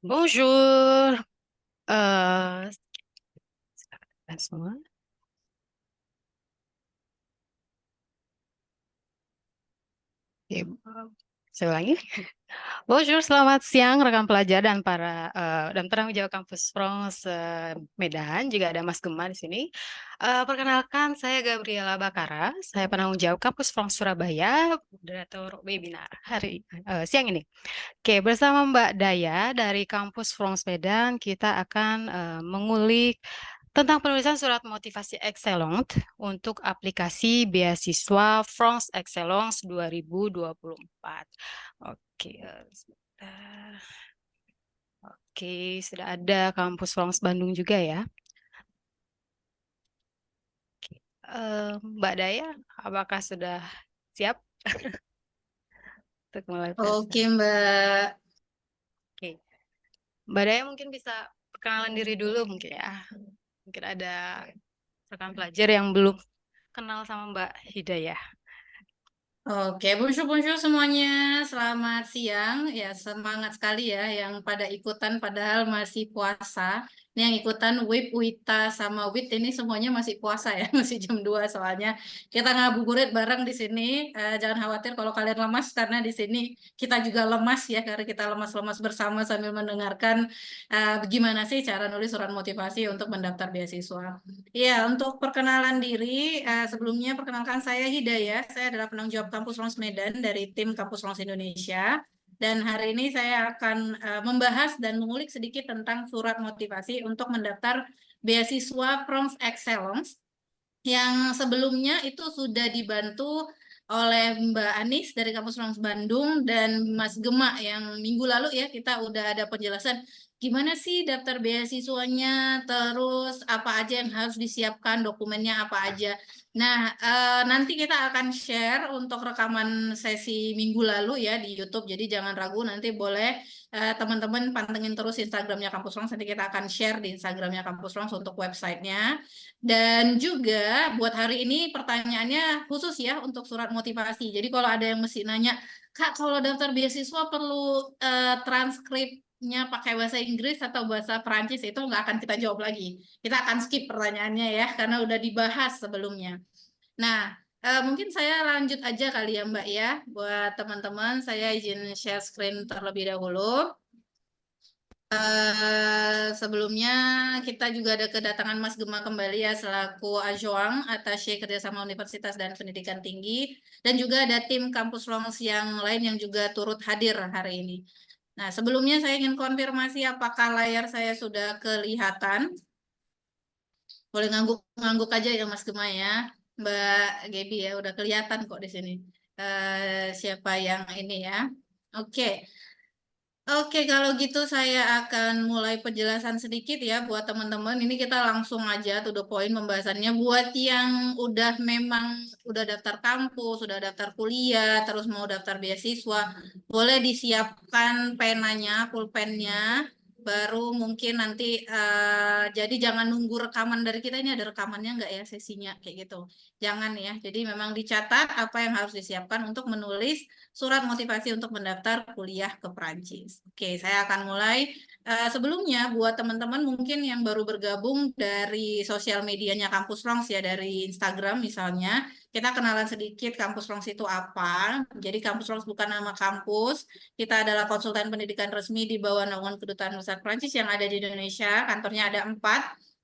Bonjour, silakan semua. Oke, saya ulangi. Bonjour, selamat siang rekan pelajar dan dan penanggung jawab kampus France Medan. Juga ada Mas Gema di sini. Perkenalkan, saya Gabriela Bakara. Saya penanggung jawab kampus France Surabaya, moderator webinar siang ini. Oke, bersama Mbak Daya dari kampus France Medan, kita akan mengulik tentang penulisan surat motivasi Excellence untuk aplikasi beasiswa France Excellence 2024. Oke, sebentar. Oke, sudah ada kampus France Bandung juga ya. Oke, Mbak Daya, apakah sudah siap untuk mulai Oke, presentasi? Mbak. Oke, Mbak Daya mungkin bisa perkenalan diri dulu mungkin ya. Mungkin ada rekan pelajar yang belum kenal sama Mbak Hidayah. Oke, bonjour, bonjour semuanya. Selamat siang. Ya, semangat sekali ya yang pada ikutan padahal masih puasa. Ini yang ikutan WIP, WITA, sama WIT ini semuanya masih puasa ya, masih jam 2 soalnya. Kita ngabuburit bareng di sini. Jangan khawatir kalau kalian lemas karena di sini kita juga lemas ya, karena kita lemas-lemas bersama sambil mendengarkan gimana sih cara nulis surat motivasi untuk mendaftar beasiswa. Iya, untuk perkenalan diri, sebelumnya perkenalkan saya Hidayah. Saya adalah penanggung jawab Kampus Rons Medan dari tim Kampus Rons Indonesia. Dan hari ini saya akan membahas dan mengulik sedikit tentang surat motivasi untuk mendaftar beasiswa France Excellence yang sebelumnya itu sudah dibantu oleh Mbak Anis dari Kampus Rons Bandung dan Mas Gema yang minggu lalu ya kita udah ada penjelasan gimana sih daftar beasiswanya, terus apa aja yang harus disiapkan, dokumennya apa aja. Nah, nanti kita akan share untuk rekaman sesi minggu lalu ya di YouTube, jadi jangan ragu nanti boleh teman-teman pantengin terus Instagramnya Kampus Rons, nanti kita akan share di Instagramnya Kampus Rons untuk websitenya. Dan juga buat hari ini pertanyaannya khusus ya untuk surat motivasi. Jadi kalau ada yang mesti nanya, Kak, kalau daftar beasiswa perlu transkripnya pakai bahasa Inggris atau bahasa Perancis, itu nggak akan kita jawab lagi. Kita akan skip pertanyaannya ya, karena udah dibahas sebelumnya. Nah, mungkin saya lanjut aja kali ya Mbak ya. Buat teman-teman, saya izin share screen terlebih dahulu. Sebelumnya kita juga ada kedatangan Mas Gema kembali ya selaku Ajoang Atashe Kerjasama Universitas dan Pendidikan Tinggi dan juga ada tim kampus Longs yang lain yang juga turut hadir hari ini. Nah, sebelumnya saya ingin konfirmasi apakah layar saya sudah kelihatan. Boleh ngangguk-ngangguk aja ya Mas Gema ya. Mbak Gebi ya udah kelihatan kok di sini. Siapa yang ini ya. Oke. Oke, kalau gitu saya akan mulai penjelasan sedikit ya buat teman-teman. Ini kita langsung aja to the point pembahasannya. Buat yang udah memang udah daftar kampus, udah daftar kuliah, terus mau daftar beasiswa, boleh disiapkan penanya, pulpennya, baru mungkin nanti jadi jangan nunggu rekaman dari kita. Ini ada rekamannya nggak ya sesinya kayak gitu. Jangan ya. Jadi memang dicatat apa yang harus disiapkan untuk menulis surat motivasi untuk mendaftar kuliah ke Prancis. Oke, saya akan mulai. Sebelumnya, buat teman-teman mungkin yang baru bergabung dari sosial medianya Kampus Longs ya, dari Instagram misalnya, kita kenalan sedikit Kampus Longs itu apa. Jadi Kampus Longs bukan nama kampus, kita adalah konsultan pendidikan resmi di bawah naungan Kedutaan Besar Prancis yang ada di Indonesia, kantornya ada 4.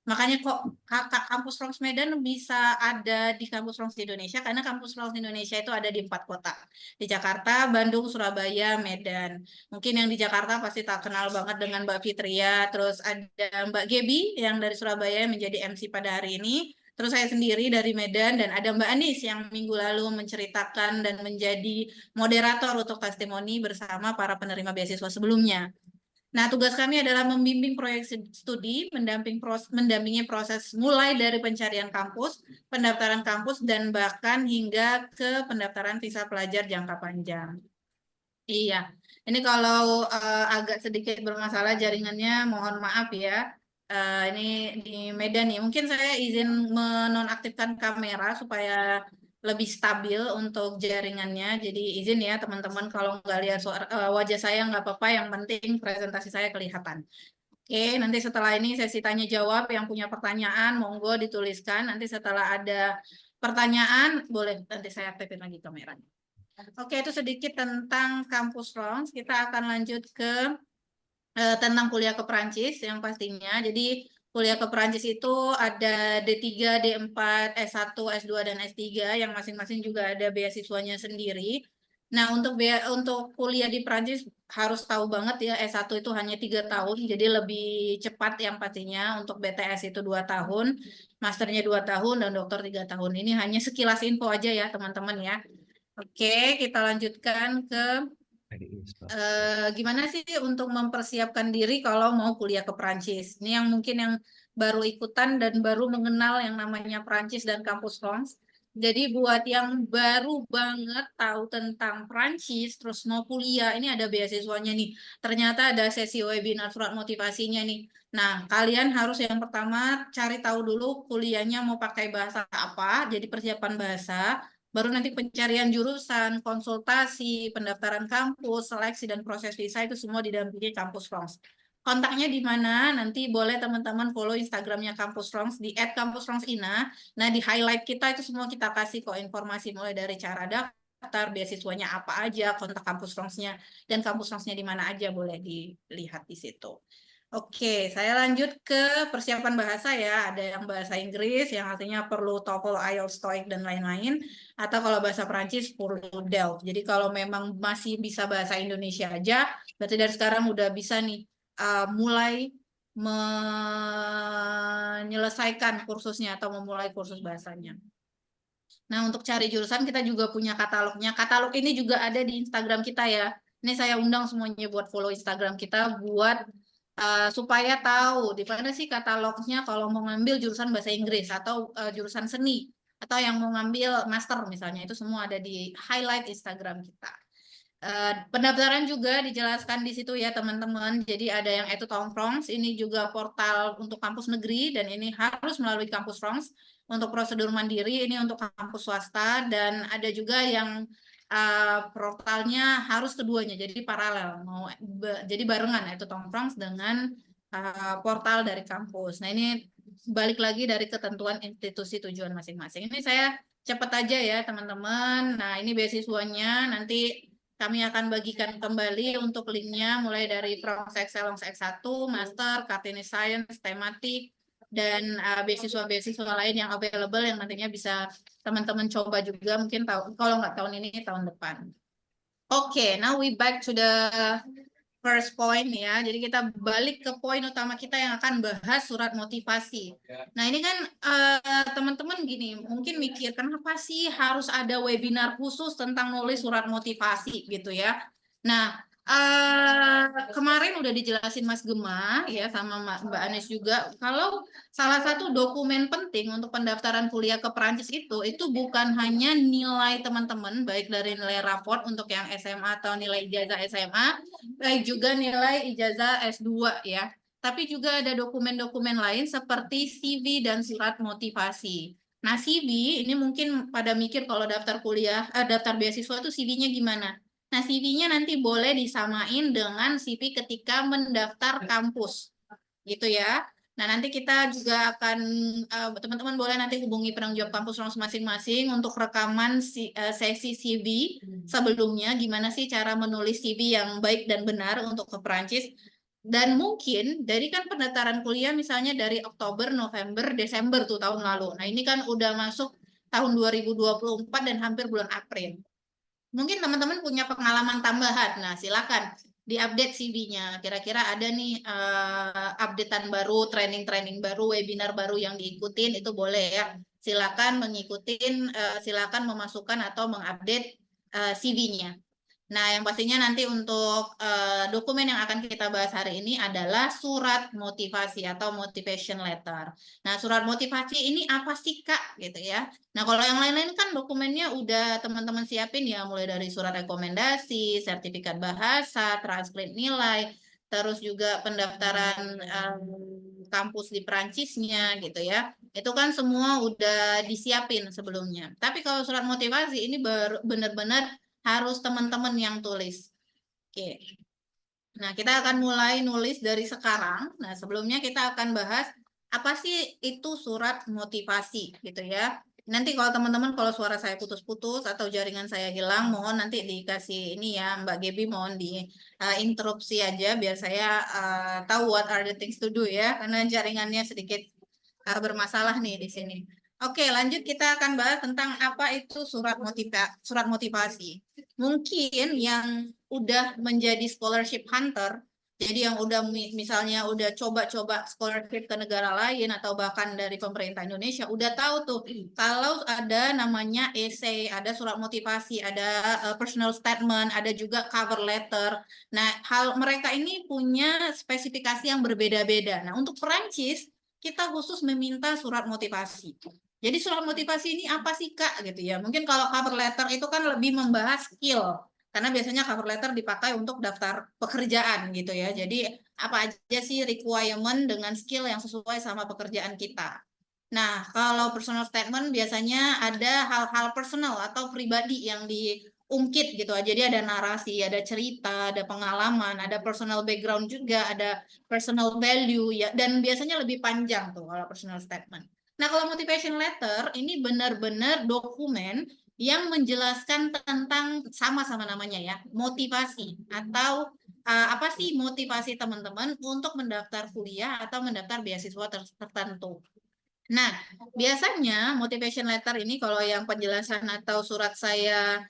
Makanya kok kakak Kampus Longs Medan bisa ada di Kampus Longs di Indonesia, karena Kampus Longs Indonesia itu ada di 4 kota di Jakarta, Bandung, Surabaya, Medan. Mungkin yang di Jakarta pasti tak kenal banget dengan Mbak Fitria, terus ada Mbak Gebi yang dari Surabaya menjadi MC pada hari ini. Terus saya sendiri dari Medan dan ada Mbak Anis yang minggu lalu menceritakan dan menjadi moderator untuk testimoni bersama para penerima beasiswa sebelumnya. Nah, tugas kami adalah membimbing proyek studi, mendampingi proses mulai dari pencarian kampus, pendaftaran kampus, dan bahkan hingga ke pendaftaran visa pelajar jangka panjang. Iya, ini kalau agak sedikit bermasalah jaringannya, mohon maaf ya. Ini di Medan nih, mungkin saya izin menonaktifkan kamera supaya lebih stabil untuk jaringannya. Jadi izin ya teman-teman kalau nggak lihat wajah saya nggak apa-apa, yang penting presentasi saya kelihatan. Oke, nanti setelah ini sesi tanya jawab, yang punya pertanyaan monggo dituliskan. Nanti setelah ada pertanyaan boleh nanti saya aktifin lagi kameranya. Oke, itu sedikit tentang Kampus Lounge. Kita akan lanjut ke tentang kuliah ke Perancis yang pastinya. Jadi kuliah ke Perancis itu ada D3, D4, S1, S2, dan S3 yang masing-masing juga ada beasiswanya sendiri. Nah, untuk kuliah di Perancis harus tahu banget ya, S1 itu hanya 3 tahun, jadi lebih cepat yang pastinya. Untuk BTS itu 2 tahun, masternya 2 tahun, dan dokter 3 tahun. Ini hanya sekilas info aja ya teman-teman ya. Oke, kita lanjutkan ke gimana sih untuk mempersiapkan diri kalau mau kuliah ke Perancis. Ini yang mungkin yang baru ikutan dan baru mengenal yang namanya Perancis dan kampus France. Jadi buat yang baru banget tahu tentang Perancis, terus mau kuliah, ini ada beasiswanya nih. Ternyata ada sesi webinar surat motivasinya nih. Nah, kalian harus yang pertama cari tahu dulu kuliahnya mau pakai bahasa apa, jadi persiapan bahasa. Baru nanti pencarian jurusan, konsultasi, pendaftaran kampus, seleksi, dan proses visa itu semua didampingi Kampus France. Kontaknya di mana? Nanti boleh teman-teman follow Instagramnya Kampus France di @kampusfrancina. Nah, di highlight kita itu semua kita kasih kok informasi mulai dari cara daftar, beasiswanya apa aja, kontak Kampus France-nya, dan Kampus France-nya di mana aja boleh dilihat di situ. Oke, saya lanjut ke persiapan bahasa ya. Ada yang bahasa Inggris yang artinya perlu TOEFL, IELTS, TOEIC, dan lain-lain. Atau kalau bahasa Perancis perlu DEL. Jadi kalau memang masih bisa bahasa Indonesia aja, berarti dari sekarang udah bisa nih mulai menyelesaikan kursusnya atau memulai kursus bahasanya. Nah, untuk cari jurusan kita juga punya katalognya. Katalog ini juga ada di Instagram kita ya. Ini saya undang semuanya buat follow Instagram kita buat supaya tahu di mana sih katalognya kalau mau ngambil jurusan bahasa Inggris atau jurusan seni atau yang mau ngambil master misalnya, itu semua ada di highlight Instagram kita. Pendaftaran juga dijelaskan di situ ya teman-teman. Jadi ada yang Etudes France, ini juga portal untuk kampus negeri dan ini harus melalui kampus France. Untuk prosedur mandiri ini untuk kampus swasta, dan ada juga yang portalnya harus keduanya, jadi paralel. Jadi barengan Etudes France dengan portal dari kampus. Nah, ini balik lagi dari ketentuan institusi tujuan masing-masing. Ini saya cepat aja ya teman-teman. Nah, ini beasiswanya nanti kami akan bagikan kembali untuk linknya mulai dari From Excellence X1, Master, Kartini Science, Tematik, dan beasiswa-beasiswa lain yang available yang nantinya bisa teman-teman coba juga mungkin kalau nggak tahun ini, tahun depan. Oke, now we back to the first point ya. Jadi kita balik ke poin utama kita yang akan bahas surat motivasi. Nah, ini kan teman-teman gini, mungkin mikir kenapa sih harus ada webinar khusus tentang nulis surat motivasi gitu ya. Nah, kemarin udah dijelasin Mas Gema ya sama Mbak Anes juga kalau salah satu dokumen penting untuk pendaftaran kuliah ke Perancis itu bukan hanya nilai teman-teman baik dari nilai raport untuk yang SMA atau nilai ijazah SMA, baik juga nilai ijazah S2 ya. Tapi juga ada dokumen-dokumen lain seperti CV dan surat motivasi. Nah, CV ini mungkin pada mikir kalau daftar kuliah, daftar beasiswa itu CV-nya gimana? Nah, CV-nya nanti boleh disamain dengan CV ketika mendaftar kampus, gitu ya. Nah, nanti kita juga akan, teman-teman boleh nanti hubungi penanggung jawab kampus masing-masing untuk rekaman sesi CV sebelumnya, gimana sih cara menulis CV yang baik dan benar untuk ke Perancis. Dan mungkin dari kan pendaftaran kuliah misalnya dari Oktober, November, Desember tuh tahun lalu. Nah, ini kan udah masuk tahun 2024 dan hampir bulan April. Mungkin teman-teman punya pengalaman tambahan. Nah, silakan diupdate CV-nya. Kira-kira ada nih updatean baru, training-training baru, webinar baru yang diikutin, itu boleh ya. Silakan mengikutin, silakan memasukkan atau mengupdate CV-nya. Nah, yang pastinya nanti untuk dokumen yang akan kita bahas hari ini adalah surat motivasi atau motivation letter. Nah, surat motivasi ini apa sih, Kak? Gitu ya. Nah, kalau yang lain-lain kan dokumennya udah teman-teman siapin ya, mulai dari surat rekomendasi, sertifikat bahasa, transkrip nilai, terus juga pendaftaran kampus di Perancisnya gitu ya. Itu kan semua udah disiapin sebelumnya. Tapi kalau surat motivasi ini benar-benar harus teman-teman yang tulis. Oke. Nah, kita akan mulai nulis dari sekarang. Nah, sebelumnya kita akan bahas apa sih itu surat motivasi gitu ya. Nanti kalau teman-teman kalau suara saya putus-putus atau jaringan saya hilang, mohon nanti dikasih ini ya, Mbak Gebi mohon di interupsi aja biar saya tahu what are the things to do ya, karena jaringannya sedikit bermasalah nih di sini. Oke, lanjut kita akan bahas tentang apa itu surat motivasi. Mungkin yang udah menjadi scholarship hunter, jadi yang udah misalnya udah coba-coba scholarship ke negara lain atau bahkan dari pemerintah Indonesia, udah tahu tuh kalau ada namanya essay, ada surat motivasi, ada personal statement, ada juga cover letter. Nah, hal mereka ini punya spesifikasi yang berbeda-beda. Nah, untuk Perancis kita khusus meminta surat motivasi. Jadi surat motivasi ini apa sih Kak gitu ya. Mungkin kalau cover letter itu kan lebih membahas skill. Karena biasanya cover letter dipakai untuk daftar pekerjaan gitu ya. Jadi apa aja sih requirement dengan skill yang sesuai sama pekerjaan kita. Nah, kalau personal statement biasanya ada hal-hal personal atau pribadi yang diungkit gitu. Jadi ada narasi, ada cerita, ada pengalaman, ada personal background juga, ada personal value ya, dan biasanya lebih panjang tuh kalau personal statement. Nah, kalau motivation letter ini benar-benar dokumen yang menjelaskan tentang sama-sama namanya ya, motivasi atau apa sih motivasi teman-teman untuk mendaftar kuliah atau mendaftar beasiswa tertentu. Nah, biasanya motivation letter ini kalau yang penjelasan atau surat saya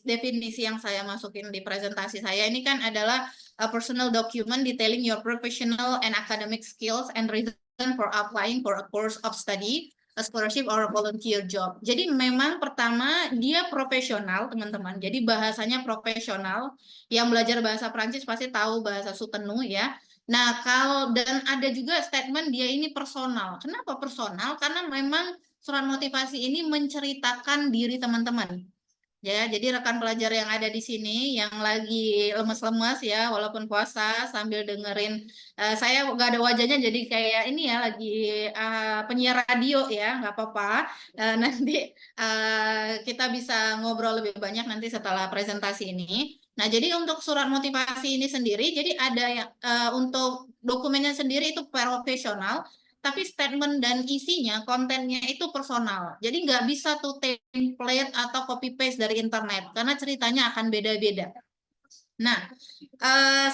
definisi yang saya masukin di presentasi saya ini kan adalah a personal document detailing your professional and academic skills and reason for applying for a course of study, a scholarship or a volunteer job. Jadi memang pertama dia profesional, teman-teman. Jadi bahasanya profesional. Yang belajar bahasa Prancis pasti tahu bahasa Sutenu ya. Nah, kalau dan ada juga statement dia ini personal. Kenapa personal? Karena memang surat motivasi ini menceritakan diri teman-teman. Ya, jadi rekan pelajar yang ada di sini yang lagi lemes-lemes ya, walaupun puasa sambil dengerin saya nggak ada wajahnya jadi kayak ini ya lagi penyiar radio ya, nggak apa-apa. Nanti kita bisa ngobrol lebih banyak nanti setelah presentasi ini. Nah, jadi untuk surat motivasi ini sendiri, jadi ada yang untuk dokumennya sendiri itu profesional, tapi statement dan isinya, kontennya itu personal. Jadi nggak bisa tuh template atau copy paste dari internet, karena ceritanya akan beda-beda. Nah,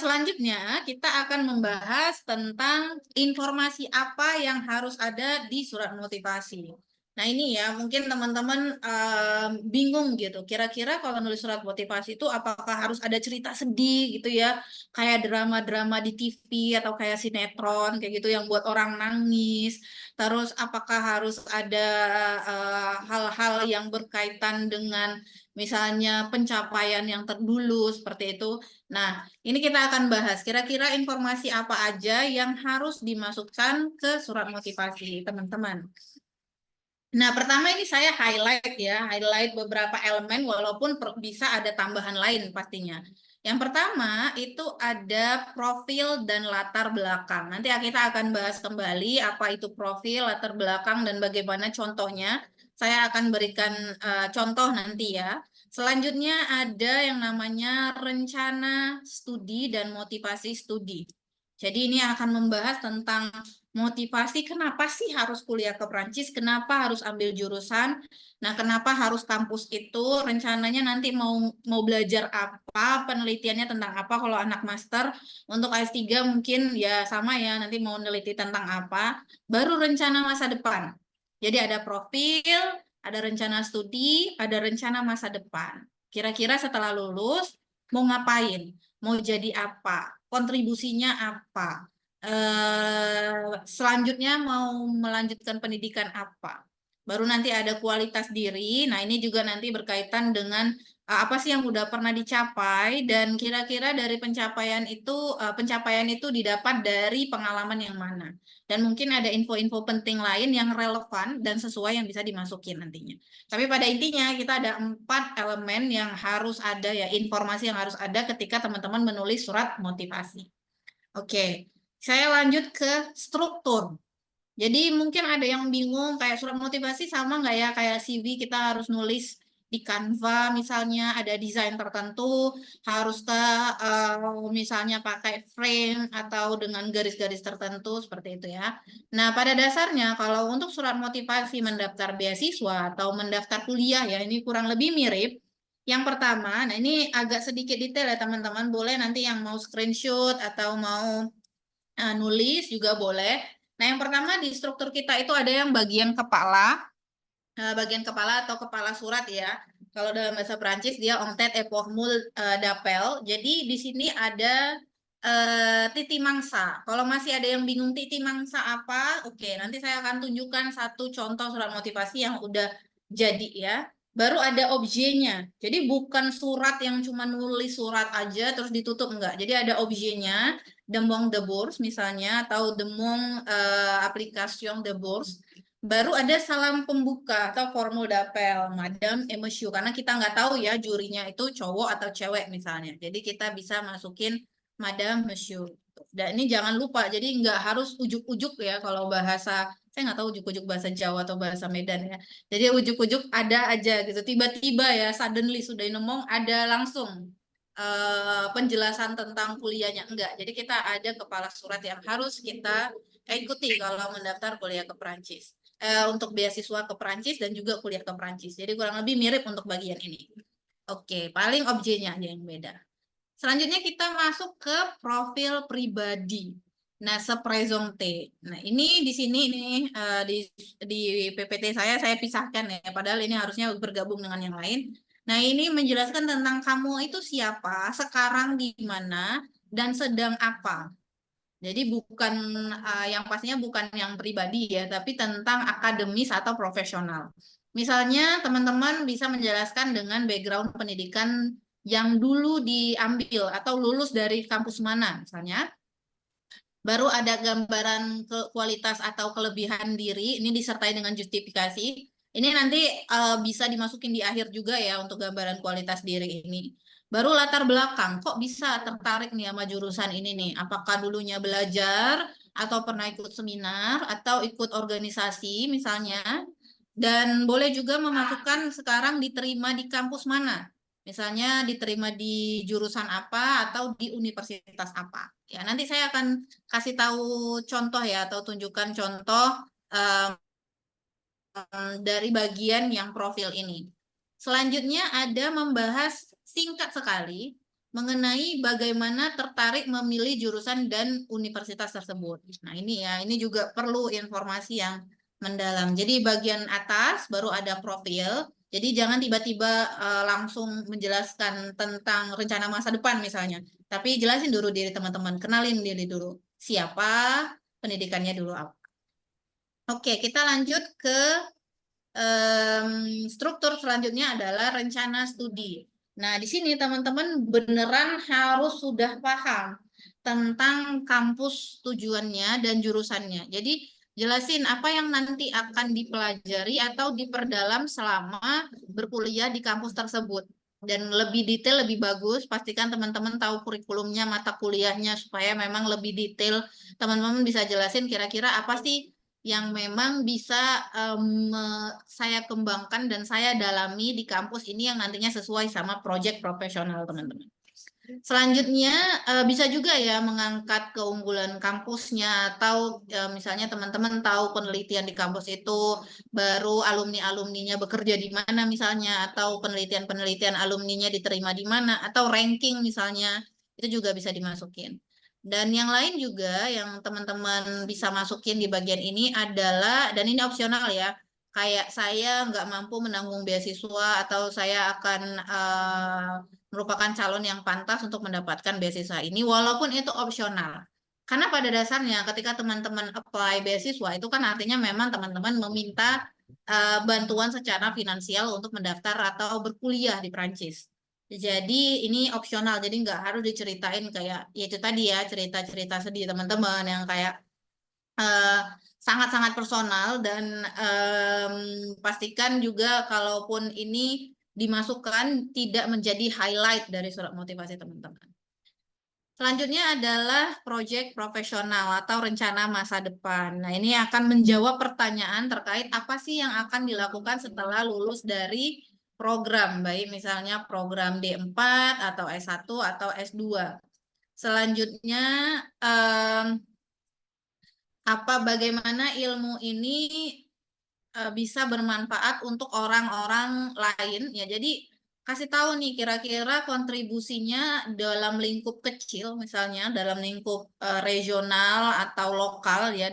selanjutnya kita akan membahas tentang informasi apa yang harus ada di surat motivasi. Nah, ini ya, mungkin teman-teman bingung gitu. Kira-kira kalau nulis surat motivasi itu apakah harus ada cerita sedih gitu ya, kayak drama-drama di TV atau kayak sinetron kayak gitu yang buat orang nangis. Terus apakah harus ada hal-hal yang berkaitan dengan misalnya pencapaian yang terdulu seperti itu. Nah, ini kita akan bahas kira-kira informasi apa aja yang harus dimasukkan ke surat motivasi teman-teman. Nah, pertama ini saya highlight ya, highlight beberapa elemen walaupun bisa ada tambahan lain pastinya. Yang pertama itu ada profil dan latar belakang. Nanti kita akan bahas kembali apa itu profil, latar belakang, dan bagaimana contohnya. Saya akan berikan contoh nanti ya. Selanjutnya ada yang namanya rencana studi dan motivasi studi. Jadi ini akan membahas tentang motivasi kenapa sih harus kuliah ke Prancis, kenapa harus ambil jurusan, nah kenapa harus kampus itu, rencananya nanti mau belajar apa, penelitiannya tentang apa kalau anak master, untuk S3 mungkin ya sama ya, nanti mau meneliti tentang apa, baru rencana masa depan. Jadi ada profil, ada rencana studi, ada rencana masa depan. Kira-kira setelah lulus mau ngapain, mau jadi apa, kontribusinya apa, selanjutnya mau melanjutkan pendidikan apa. Baru nanti ada kualitas diri. Nah, ini juga nanti berkaitan dengan apa sih yang udah pernah dicapai dan kira-kira dari pencapaian itu didapat dari pengalaman yang mana. Dan mungkin ada info-info penting lain yang relevan dan sesuai yang bisa dimasukin nantinya. Tapi pada intinya kita ada 4 elemen yang harus ada ya, informasi yang harus ada ketika teman-teman menulis surat motivasi. Oke, saya lanjut ke struktur. Jadi mungkin ada yang bingung kayak surat motivasi sama nggak ya kayak CV kita harus nulis di Canva misalnya ada desain tertentu, haruskah misalnya pakai frame atau dengan garis-garis tertentu seperti itu ya. Nah, pada dasarnya kalau untuk surat motivasi mendaftar beasiswa atau mendaftar kuliah ya ini kurang lebih mirip. Yang pertama, nah ini agak sedikit detail ya teman-teman, boleh nanti yang mau screenshot atau mau nulis juga boleh. Nah, yang pertama di struktur kita itu ada yang bagian kepala atau kepala surat ya. Kalau dalam bahasa Perancis dia en-tête et formule d'appel. Jadi di sini ada titi mangsa. Kalau masih ada yang bingung titi mangsa apa, oke, nanti saya akan tunjukkan satu contoh surat motivasi yang udah jadi ya. Baru ada objeknya. Jadi bukan surat yang cuma nulis surat aja terus ditutup enggak. Jadi ada objeknya, Demong de Bourse misalnya atau Demong application de Bourse. Baru ada salam pembuka atau formul dapel, Madam et Monsieur. Karena kita nggak tahu ya jurinya itu cowok atau cewek misalnya. Jadi kita bisa masukin Madam, Monsieur. Dan ini jangan lupa, jadi nggak harus ujuk-ujuk ya kalau bahasa, saya nggak tahu ujuk-ujuk bahasa Jawa atau bahasa Medan ya. Jadi ujuk-ujuk ada aja gitu. Tiba-tiba ya, suddenly sudah ngomong ada langsung penjelasan tentang kuliahnya. Enggak, jadi kita ada kepala surat yang harus kita ikuti kalau mendaftar kuliah ke Perancis untuk beasiswa ke Perancis dan juga kuliah ke Perancis. Jadi kurang lebih mirip untuk bagian ini. Oke, paling objeknya aja yang beda. Selanjutnya kita masuk ke profil pribadi. Nah, sepresonte. Nah, ini di sini nih di PPT saya pisahkan ya. Padahal ini harusnya bergabung dengan yang lain. Nah, ini menjelaskan tentang kamu itu siapa, sekarang di mana, dan sedang apa. Jadi bukan yang pastinya bukan yang pribadi ya, tapi tentang akademis atau profesional. Misalnya teman-teman bisa menjelaskan dengan background pendidikan yang dulu diambil atau lulus dari kampus mana misalnya. Baru ada gambaran kualitas atau kelebihan diri, ini disertai dengan justifikasi. Ini nanti bisa dimasukin di akhir juga ya untuk gambaran kualitas diri ini. Baru latar belakang, kok bisa tertarik nih sama jurusan ini nih? Apakah dulunya belajar, atau pernah ikut seminar, atau ikut organisasi misalnya. Dan boleh juga memasukkan sekarang diterima di kampus mana. Misalnya diterima di jurusan apa atau di universitas apa. Ya, nanti saya akan kasih tahu contoh ya atau tunjukkan contoh dari bagian yang profil ini. Selanjutnya ada membahas singkat sekali mengenai bagaimana tertarik memilih jurusan dan universitas tersebut. Nah, ini ya, ini juga perlu informasi yang mendalam. Jadi bagian atas baru ada profil. Jadi jangan tiba-tiba langsung menjelaskan tentang rencana masa depan misalnya. Tapi jelasin dulu diri teman-teman, kenalin diri dulu. Siapa, pendidikannya dulu apa. Oke, kita lanjut ke struktur selanjutnya adalah rencana studi. Nah, di sini teman-teman beneran harus sudah paham tentang kampus tujuannya dan jurusannya. Jadi, jelasin apa yang nanti akan dipelajari atau diperdalam selama berkuliah di kampus tersebut. Dan lebih detail, lebih bagus, pastikan teman-teman tahu kurikulumnya, mata kuliahnya, supaya memang lebih detail. Teman-teman bisa jelasin kira-kira apa sih yang memang bisa saya kembangkan dan saya dalami di kampus ini yang nantinya sesuai sama proyek profesional teman-teman. Selanjutnya bisa juga ya mengangkat keunggulan kampusnya atau misalnya teman-teman tahu penelitian di kampus itu baru alumni-alumninya bekerja di mana misalnya atau penelitian-penelitian alumninya diterima di mana atau ranking misalnya itu juga bisa dimasukin. Dan yang lain juga yang teman-teman bisa masukin di bagian ini adalah, dan ini opsional ya, kayak saya nggak mampu menanggung beasiswa atau saya akan merupakan calon yang pantas untuk mendapatkan beasiswa ini, walaupun itu opsional. Karena pada dasarnya ketika teman-teman apply beasiswa itu kan artinya memang teman-teman meminta bantuan secara finansial untuk mendaftar atau berkuliah di Prancis. Jadi ini opsional, jadi nggak harus diceritain kayak ya itu tadi ya cerita-cerita sedih teman-teman yang kayak sangat-sangat personal dan pastikan juga kalaupun ini dimasukkan tidak menjadi highlight dari surat motivasi teman-teman. Selanjutnya adalah proyek profesional atau rencana masa depan. Nah, ini akan menjawab pertanyaan terkait apa sih yang akan dilakukan setelah lulus dari program, baik misalnya program D4 atau S1 atau S2. Selanjutnya, bagaimana ilmu ini bisa bermanfaat untuk orang-orang lain ya. Jadi kasih tahu nih kira-kira kontribusinya dalam lingkup kecil, misalnya dalam lingkup regional atau lokal ya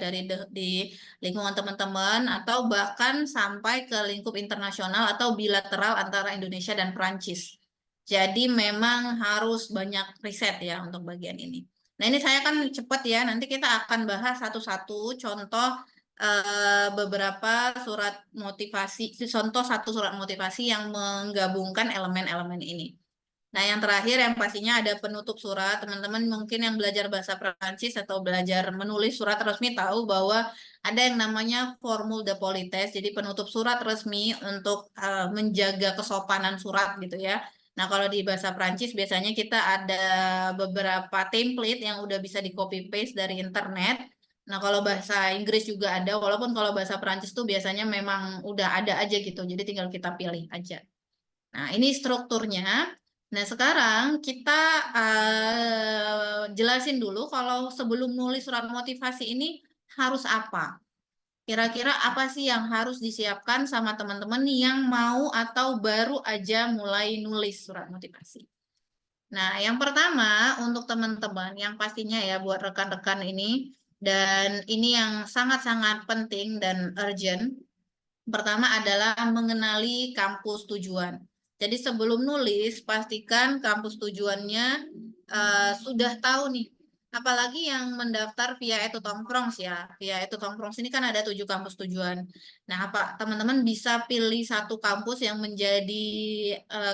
di lingkungan teman-teman, atau bahkan sampai ke lingkup internasional atau bilateral antara Indonesia dan Perancis. Jadi memang harus banyak riset ya untuk bagian ini. Nah, ini saya kan cepat ya, nanti kita akan bahas satu-satu contoh beberapa surat motivasi, contoh satu surat motivasi yang menggabungkan elemen-elemen ini. Nah, yang terakhir yang pastinya ada penutup surat. Teman-teman mungkin yang belajar bahasa Perancis atau belajar menulis surat resmi tahu bahwa ada yang namanya formule de politesse, jadi penutup surat resmi untuk menjaga kesopanan surat gitu ya. Nah, kalau di bahasa Perancis biasanya kita ada beberapa template yang udah bisa di copy paste dari internet. Nah, kalau bahasa Inggris juga ada, walaupun kalau bahasa Perancis tuh biasanya memang udah ada aja gitu, jadi tinggal kita pilih aja. Nah, ini strukturnya. Nah, sekarang kita jelasin dulu kalau sebelum nulis surat motivasi ini harus apa. Kira-kira apa sih yang harus disiapkan sama teman-teman yang mau atau baru aja mulai nulis surat motivasi. Nah, yang pertama untuk teman-teman yang pastinya ya buat rekan-rekan ini, dan ini yang sangat-sangat penting dan urgent. Pertama adalah mengenali kampus tujuan. Jadi sebelum nulis, pastikan kampus tujuannya sudah tahu nih. Apalagi yang mendaftar via Etu Tongkrongs ya. Via Etu Tongkrongs ini kan ada 7 kampus tujuan. Nah, teman-teman bisa pilih satu kampus yang menjadi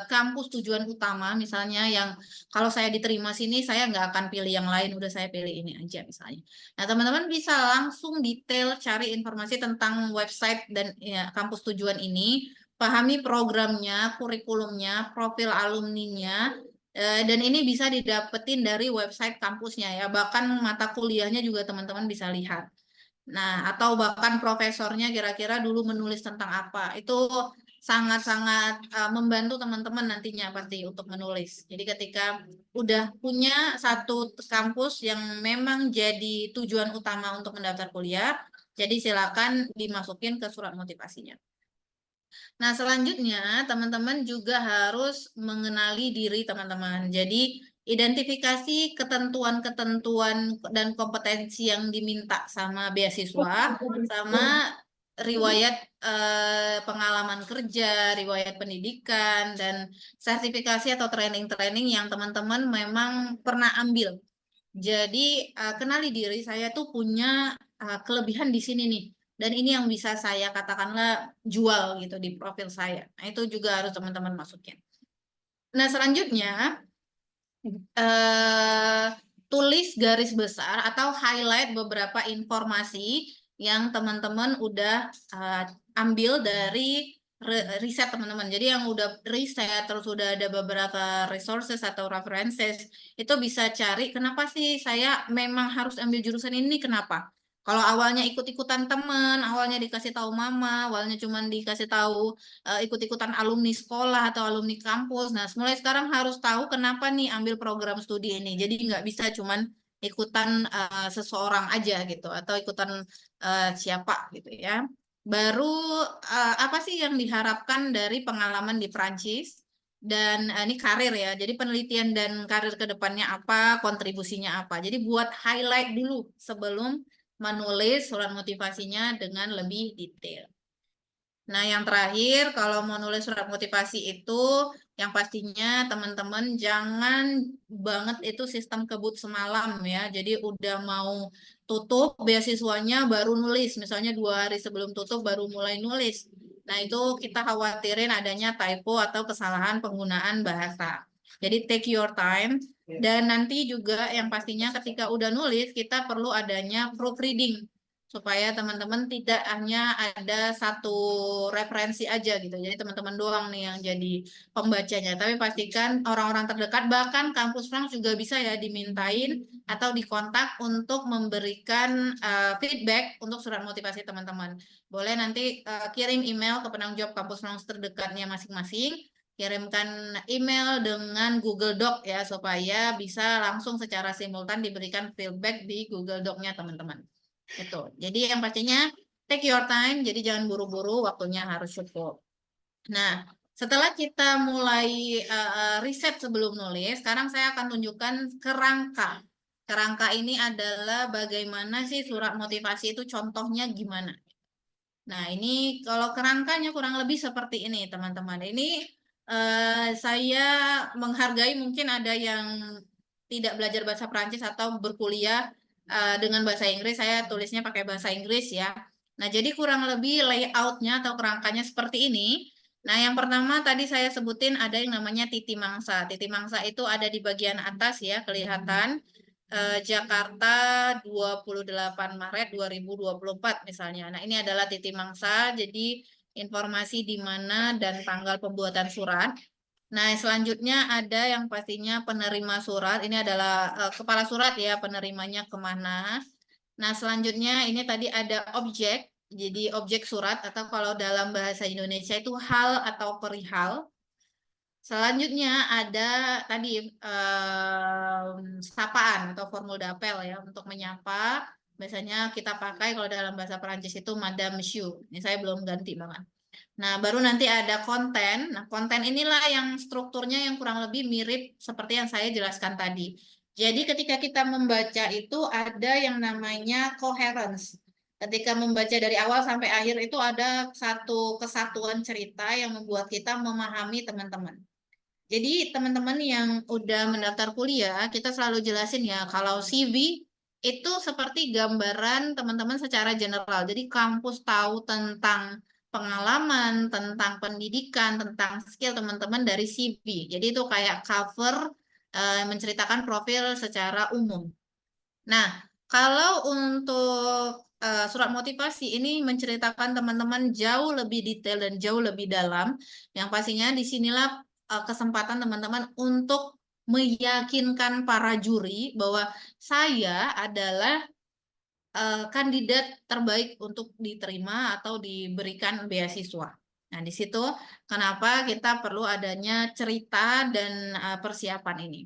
kampus tujuan utama. Misalnya yang kalau saya diterima sini, saya nggak akan pilih yang lain. Udah saya pilih ini aja misalnya. Nah, teman-teman bisa langsung detail cari informasi tentang website dan ya, kampus tujuan ini, pahami programnya, kurikulumnya, profil alumninya, dan ini bisa didapetin dari website kampusnya ya, bahkan mata kuliahnya juga teman-teman bisa lihat. Nah, atau bahkan profesornya kira-kira dulu menulis tentang apa. Itu sangat-sangat membantu teman-teman nantinya pasti untuk menulis. Jadi ketika udah punya satu kampus yang memang jadi tujuan utama untuk mendaftar kuliah, jadi silakan dimasukin ke surat motivasinya. Nah, selanjutnya teman-teman juga harus mengenali diri teman-teman. Jadi, identifikasi ketentuan-ketentuan dan kompetensi yang diminta sama beasiswa, sama riwayat pengalaman kerja, riwayat pendidikan, dan sertifikasi atau training-training yang teman-teman memang pernah ambil. Jadi, kenali diri saya tuh punya kelebihan di sini nih. Dan ini yang bisa saya katakanlah jual gitu di profil saya. Nah, itu juga harus teman-teman masukin. Nah, selanjutnya tulis garis besar atau highlight beberapa informasi yang teman-teman udah ambil dari riset teman-teman. Jadi yang udah riset terus udah ada beberapa resources atau references, itu bisa cari kenapa sih saya memang harus ambil jurusan ini, kenapa? Kalau awalnya ikut-ikutan teman, awalnya dikasih tahu mama, awalnya cuma dikasih tahu ikut-ikutan alumni sekolah atau alumni kampus. Nah, mulai sekarang harus tahu kenapa nih ambil program studi ini. Jadi nggak bisa cuman ikutan seseorang aja gitu atau ikutan siapa gitu ya. Baru apa sih yang diharapkan dari pengalaman di Prancis dan ini karir ya. Jadi penelitian dan karir ke depannya apa, kontribusinya apa. Jadi buat highlight dulu sebelum menulis surat motivasinya dengan lebih detail. Nah, yang terakhir, kalau mau nulis surat motivasi itu, yang pastinya teman-teman jangan banget itu sistem kebut semalam ya. Jadi udah mau tutup beasiswanya baru nulis, misalnya 2 hari sebelum tutup baru mulai nulis. Nah, itu kita khawatirin adanya typo atau kesalahan penggunaan bahasa. Jadi take your time. Dan nanti juga yang pastinya ketika udah nulis, kita perlu adanya proofreading supaya teman-teman tidak hanya ada satu referensi aja gitu. Jadi teman-teman doang nih yang jadi pembacanya. Tapi pastikan orang-orang terdekat, bahkan kampus Frank juga bisa ya dimintain atau dikontak untuk memberikan feedback untuk surat motivasi teman-teman. Boleh nanti kirim email ke penanggung jawab kampus Frank terdekatnya masing-masing. Kirimkan email dengan Google Doc ya supaya bisa langsung secara simultan diberikan feedback di Google Doc-nya teman-teman. Itu. Jadi yang pastinya take your time, jadi jangan buru-buru, waktunya harus cukup. Nah, setelah kita mulai riset sebelum nulis, sekarang saya akan tunjukkan kerangka. Kerangka ini adalah bagaimana sih surat motivasi itu contohnya gimana. Nah, ini kalau kerangkanya kurang lebih seperti ini, teman-teman. Ini saya menghargai mungkin ada yang tidak belajar bahasa Prancis atau berkuliah dengan bahasa Inggris. Saya tulisnya pakai bahasa Inggris ya. Nah, jadi kurang lebih layoutnya atau kerangkanya seperti ini. Nah, yang pertama tadi saya sebutin ada yang namanya titi mangsa. Titi mangsa itu ada di bagian atas ya, kelihatan. Jakarta 28 Maret 2024 misalnya. Nah, ini adalah titik mangsa, jadi informasi di mana dan tanggal pembuatan surat. Nah, selanjutnya ada yang pastinya penerima surat. Ini adalah kepala surat ya, penerimanya kemana. Nah, selanjutnya ini tadi ada objek. Jadi objek surat atau kalau dalam bahasa Indonesia itu hal atau perihal. Selanjutnya ada tadi sapaan atau formul-dapel ya untuk menyapa. Biasanya kita pakai kalau dalam bahasa Perancis itu Madame Monsieur. Ini saya belum ganti banget. Nah, baru nanti ada konten. Nah, konten inilah yang strukturnya yang kurang lebih mirip seperti yang saya jelaskan tadi. Jadi ketika kita membaca itu ada yang namanya coherence. Ketika membaca dari awal sampai akhir itu ada satu kesatuan cerita yang membuat kita memahami teman-teman. Jadi teman-teman yang udah mendaftar kuliah, kita selalu jelasin ya, kalau CV itu seperti gambaran teman-teman secara general. Jadi kampus tahu tentang pengalaman, tentang pendidikan, tentang skill teman-teman dari CV. Jadi itu kayak cover menceritakan profil secara umum. Nah, kalau untuk surat motivasi ini menceritakan teman-teman jauh lebih detail dan jauh lebih dalam, yang pastinya disinilah kesempatan teman-teman untuk meyakinkan para juri bahwa saya adalah kandidat terbaik untuk diterima atau diberikan beasiswa. Nah, di situ kenapa kita perlu adanya cerita dan persiapan ini.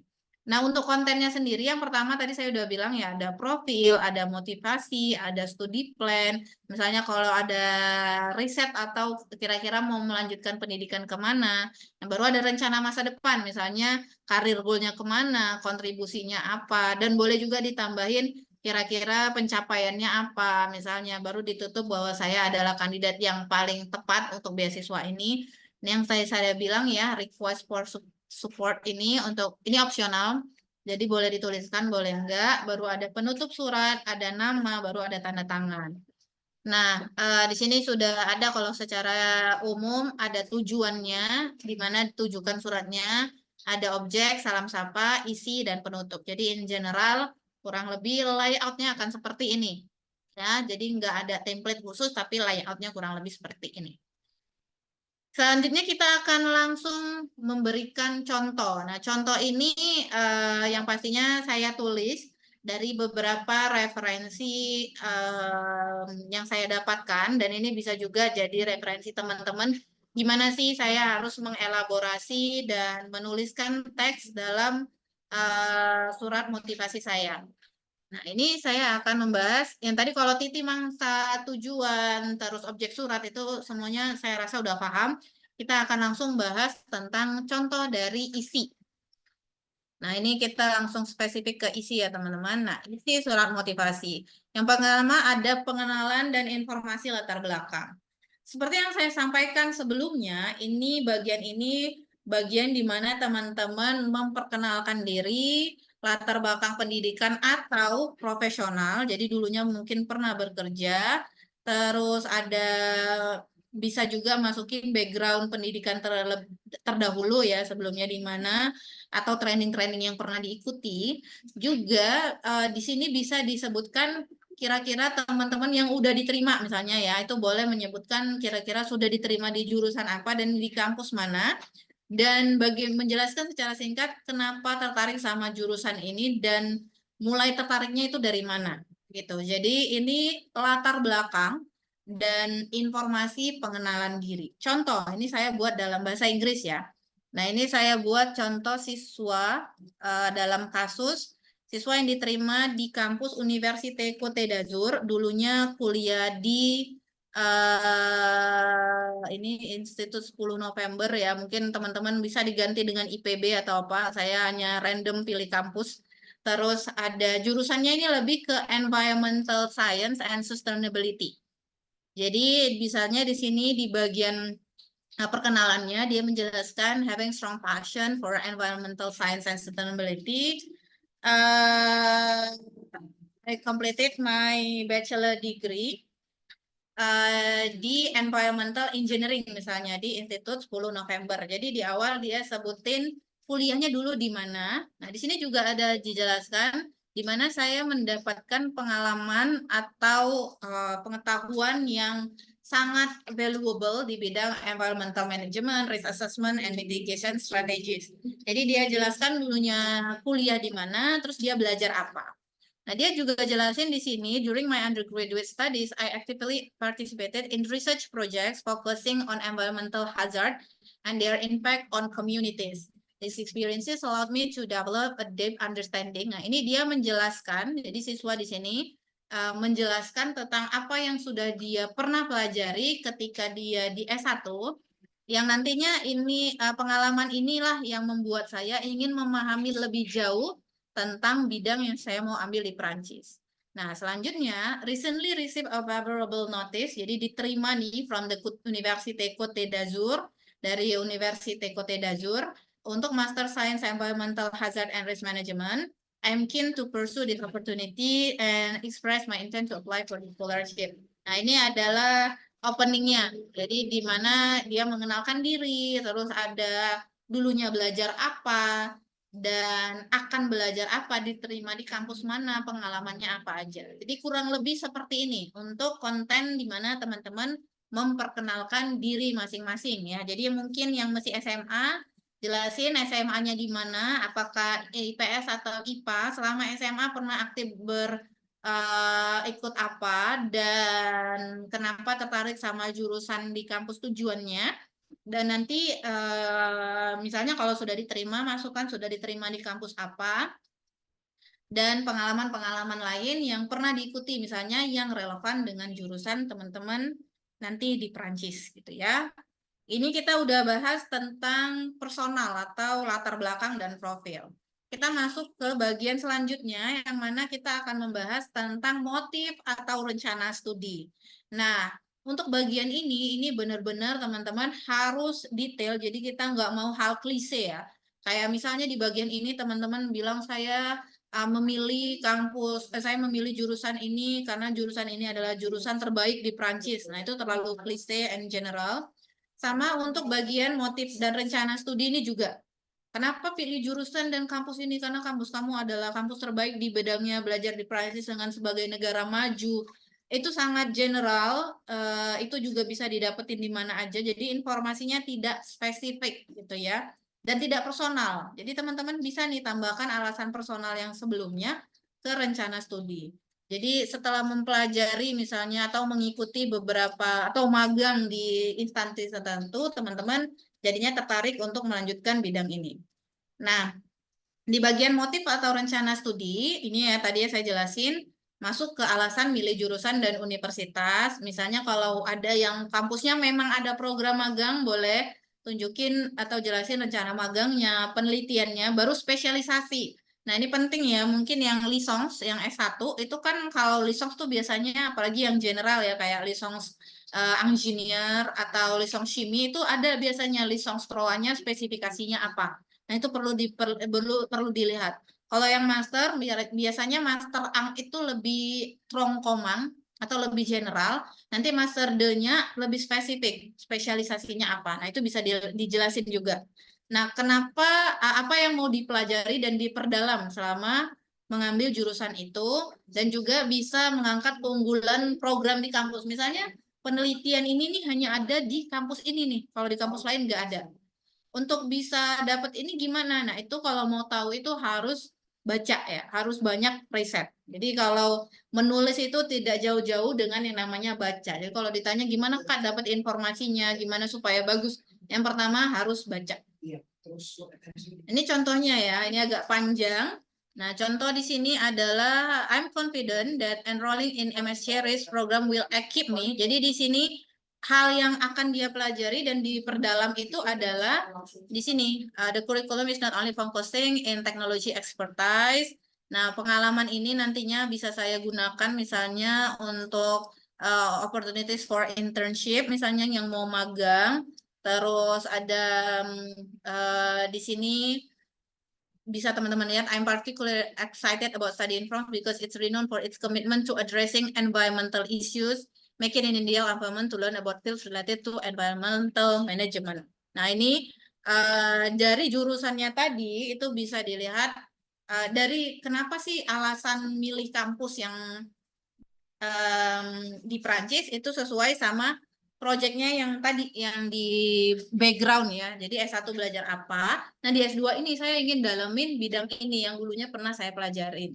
Nah, untuk kontennya sendiri, yang pertama tadi saya udah bilang ya, ada profil, ada motivasi, ada studi plan. Misalnya kalau ada riset atau kira-kira mau melanjutkan pendidikan kemana. Nah, baru ada rencana masa depan, misalnya karir goalnya kemana, kontribusinya apa, dan boleh juga ditambahin kira-kira pencapaiannya apa, misalnya baru ditutup bahwa saya adalah kandidat yang paling tepat untuk beasiswa ini. Ini yang saya bilang ya, request for support ini opsional, jadi boleh dituliskan, boleh enggak. Baru ada penutup surat, ada nama, baru ada tanda tangan. Nah, di sini sudah ada kalau secara umum ada tujuannya, di mana ditujukan suratnya, ada objek, salam sapa, isi, dan penutup. Jadi in general kurang lebih layoutnya akan seperti ini. Ya, jadi nggak ada template khusus, tapi layoutnya kurang lebih seperti ini. Selanjutnya kita akan langsung memberikan contoh. Nah, contoh ini yang pastinya saya tulis dari beberapa referensi yang saya dapatkan, dan ini bisa juga jadi referensi teman-teman gimana sih saya harus mengelaborasi dan menuliskan teks dalam surat motivasi saya. Nah, ini saya akan membahas yang tadi kalau titik mangsa, tujuan, terus objek surat itu semuanya saya rasa udah paham. Kita akan langsung bahas tentang contoh dari isi. Nah, ini kita langsung spesifik ke isi ya, teman-teman. Nah, isi surat motivasi. Yang pertama ada pengenalan dan informasi latar belakang. Seperti yang saya sampaikan sebelumnya, ini bagian di mana teman-teman memperkenalkan diri, latar belakang pendidikan atau profesional. Jadi dulunya mungkin pernah bekerja, terus ada bisa juga masukin background pendidikan terdahulu ya sebelumnya di mana atau training-training yang pernah diikuti. Juga di sini bisa disebutkan kira-kira teman-teman yang udah diterima misalnya ya, itu boleh menyebutkan kira-kira sudah diterima di jurusan apa dan di kampus mana. Dan menjelaskan secara singkat kenapa tertarik sama jurusan ini dan mulai tertariknya itu dari mana gitu. Jadi ini latar belakang dan informasi pengenalan diri. Contoh, ini saya buat dalam bahasa Inggris ya. Nah, ini saya buat contoh siswa dalam kasus siswa yang diterima di kampus Université Côte d'Azur, dulunya kuliah di ini Institut 10 November ya, mungkin teman-teman bisa diganti dengan IPB atau apa, saya hanya random pilih kampus. Terus ada jurusannya ini lebih ke Environmental Science and Sustainability. Jadi misalnya di sini di bagian perkenalannya dia menjelaskan having strong passion for environmental science and sustainability. I completed my bachelor degree di Environmental Engineering misalnya di Institut 10 November. Jadi di awal dia sebutin kuliahnya dulu di mana. Nah, di sini juga ada dijelaskan di mana saya mendapatkan pengalaman atau pengetahuan yang sangat valuable di bidang environmental management, risk assessment, and mitigation strategies. Jadi dia jelaskan dulunya kuliah di mana, terus dia belajar apa. Nah, dia juga jelasin di sini, during my undergraduate studies, I actively participated in research projects focusing on environmental hazard and their impact on communities. These experiences allowed me to develop a deep understanding. Nah, ini dia menjelaskan, jadi siswa di sini menjelaskan tentang apa yang sudah dia pernah pelajari ketika dia di S1, yang nantinya ini pengalaman inilah yang membuat saya ingin memahami lebih jauh tentang bidang yang saya mau ambil di Perancis. Nah, selanjutnya, recently received a favorable notice, jadi diterima nih from the Université Côte d'Azur, dari Université Côte d'Azur, untuk Master Science Environmental Hazard and Risk Management. I'm keen to pursue this opportunity and express my intent to apply for the scholarship. Nah, ini adalah openingnya. Jadi di mana dia mengenalkan diri, terus ada dulunya belajar apa, dan akan belajar apa, diterima di kampus mana, pengalamannya apa aja. Jadi kurang lebih seperti ini untuk konten di mana teman-teman memperkenalkan diri masing-masing ya. Jadi mungkin yang masih SMA, jelasin SMA-nya di mana, apakah IPS atau IPA, selama SMA pernah aktif ikut apa, dan kenapa tertarik sama jurusan di kampus tujuannya. Dan nanti misalnya kalau sudah diterima, masukkan sudah diterima di kampus apa, dan pengalaman-pengalaman lain yang pernah diikuti, misalnya yang relevan dengan jurusan teman-teman nanti di Perancis gitu ya. Ini kita udah bahas tentang personal atau latar belakang dan profil. Kita masuk ke bagian selanjutnya yang mana kita akan membahas tentang motif atau rencana studi. Nah, untuk bagian ini benar-benar teman-teman harus detail, jadi kita nggak mau hal klise ya. Kayak misalnya di bagian ini teman-teman bilang saya memilih saya memilih jurusan ini karena jurusan ini adalah jurusan terbaik di Prancis. Nah, itu terlalu klise and general. Sama untuk bagian motif dan rencana studi ini juga. Kenapa pilih jurusan dan kampus ini? Karena kampus kamu adalah kampus terbaik di bidangnya, belajar di Prancis dengan sebagai negara maju. Itu sangat general, itu juga bisa didapetin di mana aja. Jadi informasinya tidak spesifik gitu ya. Dan tidak personal. Jadi teman-teman bisa nih tambahkan alasan personal yang sebelumnya ke rencana studi. Jadi setelah mempelajari misalnya atau mengikuti beberapa atau magang di instansi tertentu, teman-teman jadinya tertarik untuk melanjutkan bidang ini. Nah, di bagian motif atau rencana studi, ini ya tadi saya jelasin, masuk ke alasan milih jurusan dan universitas. Misalnya kalau ada yang kampusnya memang ada program magang, boleh tunjukin atau jelasin rencana magangnya, penelitiannya, baru spesialisasi. Nah, ini penting ya, mungkin yang lisons, yang S1, itu kan kalau lisons tuh biasanya, apalagi yang general ya, kayak lisons engineer atau lisons chimie, itu ada biasanya lisons TROA-nya spesifikasinya apa. Nah, itu perlu dilihat. Kalau yang master, biasanya master ang itu lebih trongkomang atau lebih general, nanti master D-nya lebih spesifik, spesialisasinya apa. Nah, itu bisa dijelasin juga. Nah, kenapa, apa yang mau dipelajari dan diperdalam selama mengambil jurusan itu dan juga bisa mengangkat keunggulan program di kampus. Misalnya penelitian ini nih hanya ada di kampus ini nih, kalau di kampus lain nggak ada. Untuk bisa dapat ini gimana? Nah, itu kalau mau tahu itu harus baca ya, harus banyak riset. Jadi kalau menulis itu tidak jauh-jauh dengan yang namanya baca. Jadi kalau ditanya gimana Kak dapat informasinya, gimana supaya bagus? Yang pertama harus baca. Ini contohnya ya, ini agak panjang. Nah, contoh di sini adalah I'm confident that enrolling in MSc RIS program will equip me. Jadi di sini hal yang akan dia pelajari dan diperdalam itu adalah di sini the curriculum is not only focusing in technology expertise. Nah, pengalaman ini nantinya bisa saya gunakan misalnya untuk opportunities for internship, misalnya yang mau magang. Terus ada di sini bisa teman-teman lihat, I'm particularly excited about studying France because it's renowned for its commitment to addressing environmental issues, making an ideal environment to learn about fields related to environmental management. Nah, ini dari jurusannya tadi itu bisa dilihat dari kenapa sih alasan milih kampus yang di Prancis itu sesuai sama proyeknya yang tadi yang di background ya. Jadi S1 belajar apa? Nah, di S2 ini saya ingin dalamin bidang ini yang dulunya pernah saya pelajarin.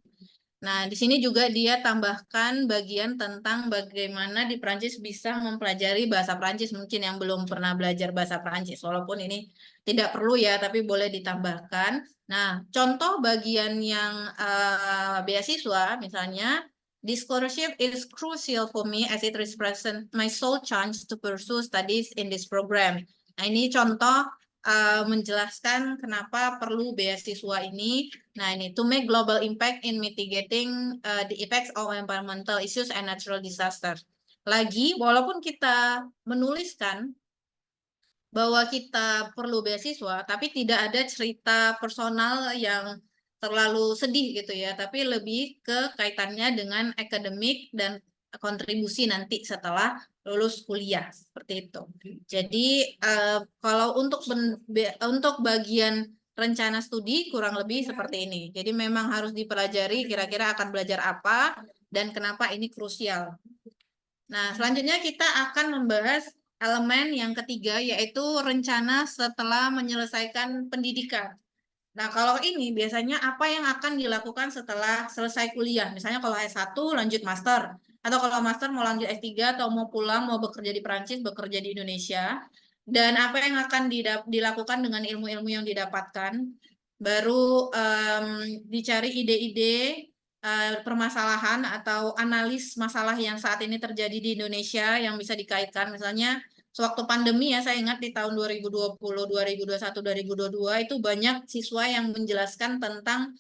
Nah, di sini juga dia tambahkan bagian tentang bagaimana di Prancis bisa mempelajari bahasa Prancis, mungkin yang belum pernah belajar bahasa Prancis, walaupun ini tidak perlu ya, tapi boleh ditambahkan. Nah, contoh bagian yang beasiswa misalnya, this scholarship is crucial for me as it represents my sole chance to pursue studies in this program. Nah, ini contoh menjelaskan kenapa perlu beasiswa ini. Nah, ini to make global impact in mitigating the effects of environmental issues and natural disasters. Lagi, walaupun kita menuliskan bahwa kita perlu beasiswa, tapi tidak ada cerita personal yang terlalu sedih gitu ya, tapi lebih ke kaitannya dengan akademik dan kontribusi nanti setelah lulus kuliah seperti itu. Jadi kalau untuk bagian rencana studi kurang lebih seperti ini. Jadi memang harus dipelajari kira-kira akan belajar apa dan kenapa ini krusial. Nah, selanjutnya kita akan membahas elemen yang ketiga, yaitu rencana setelah menyelesaikan pendidikan. Nah, kalau ini biasanya apa yang akan dilakukan setelah selesai kuliah? Misalnya kalau S1 lanjut master, atau kalau master mau lanjut S3 atau mau pulang, mau bekerja di Perancis, bekerja di Indonesia. Dan apa yang akan dilakukan dengan ilmu-ilmu yang didapatkan? Baru dicari ide-ide permasalahan atau analis masalah yang saat ini terjadi di Indonesia yang bisa dikaitkan. Misalnya sewaktu pandemi ya, saya ingat di tahun 2020, 2021, 2022 itu banyak siswa yang menjelaskan tentang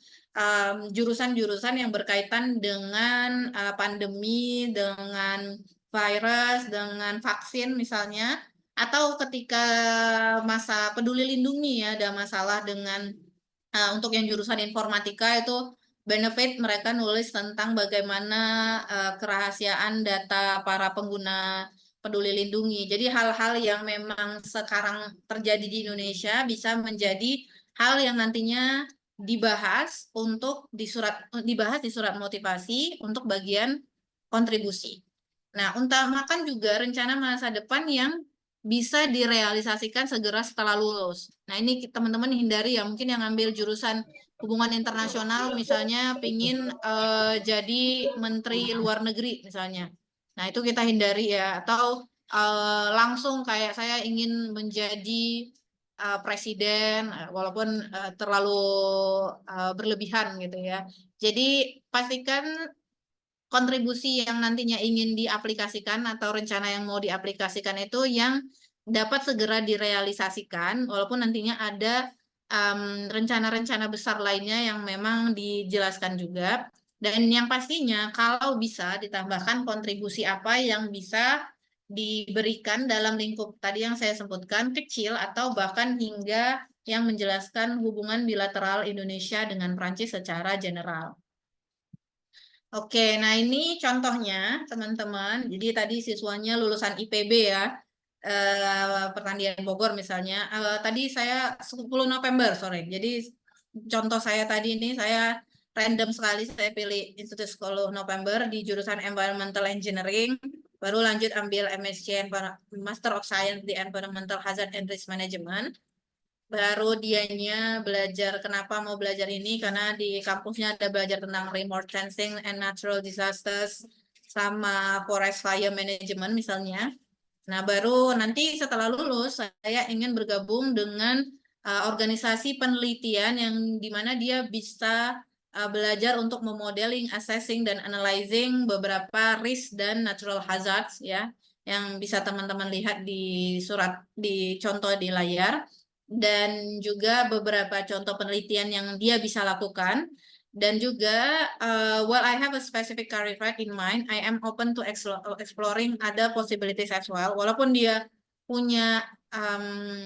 jurusan-jurusan yang berkaitan dengan pandemi, dengan virus, dengan vaksin misalnya, atau ketika masa peduli lindungi ya, ada masalah dengan untuk yang jurusan informatika itu benefit mereka nulis tentang bagaimana kerahasiaan data para pengguna peduli lindungi. Jadi hal-hal yang memang sekarang terjadi di Indonesia bisa menjadi hal yang nantinya dibahas di surat motivasi untuk bagian kontribusi. Nah, utamakan juga rencana masa depan yang bisa direalisasikan segera setelah lulus. Nah, ini teman-teman hindari ya, mungkin yang ngambil jurusan hubungan internasional misalnya pingin jadi menteri luar negeri misalnya. Nah, itu kita hindari ya, atau langsung kayak saya ingin menjadi presiden walaupun terlalu berlebihan gitu ya. Jadi pastikan kontribusi yang nantinya ingin diaplikasikan atau rencana yang mau diaplikasikan itu yang dapat segera direalisasikan, walaupun nantinya ada rencana-rencana besar lainnya yang memang dijelaskan juga. Dan yang pastinya kalau bisa ditambahkan kontribusi apa yang bisa diberikan dalam lingkup tadi yang saya sebutkan kecil atau bahkan hingga yang menjelaskan hubungan bilateral Indonesia dengan Prancis secara general. Oke, nah ini contohnya teman-teman. Jadi tadi siswanya lulusan IPB ya, Pertanian Bogor misalnya. Tadi saya 10 November sore. Jadi contoh saya tadi ini saya random sekali saya pilih Institut 10 November di jurusan Environmental Engineering, baru lanjut ambil MSc Master of Science di Environmental Hazard and Risk Management. Baru dianya belajar, kenapa mau belajar ini, karena di kampusnya ada belajar tentang remote sensing and natural disasters, sama forest fire management misalnya. Nah, baru nanti setelah lulus, saya ingin bergabung dengan organisasi penelitian yang dimana dia bisa belajar untuk memodeling, assessing, dan analyzing beberapa risk dan natural hazards, ya, yang bisa teman-teman lihat di di contoh di layar, dan juga beberapa contoh penelitian yang dia bisa lakukan. Dan juga, while I have a specific career track in mind, I am open to exploring other possibilities as well. Walaupun dia punya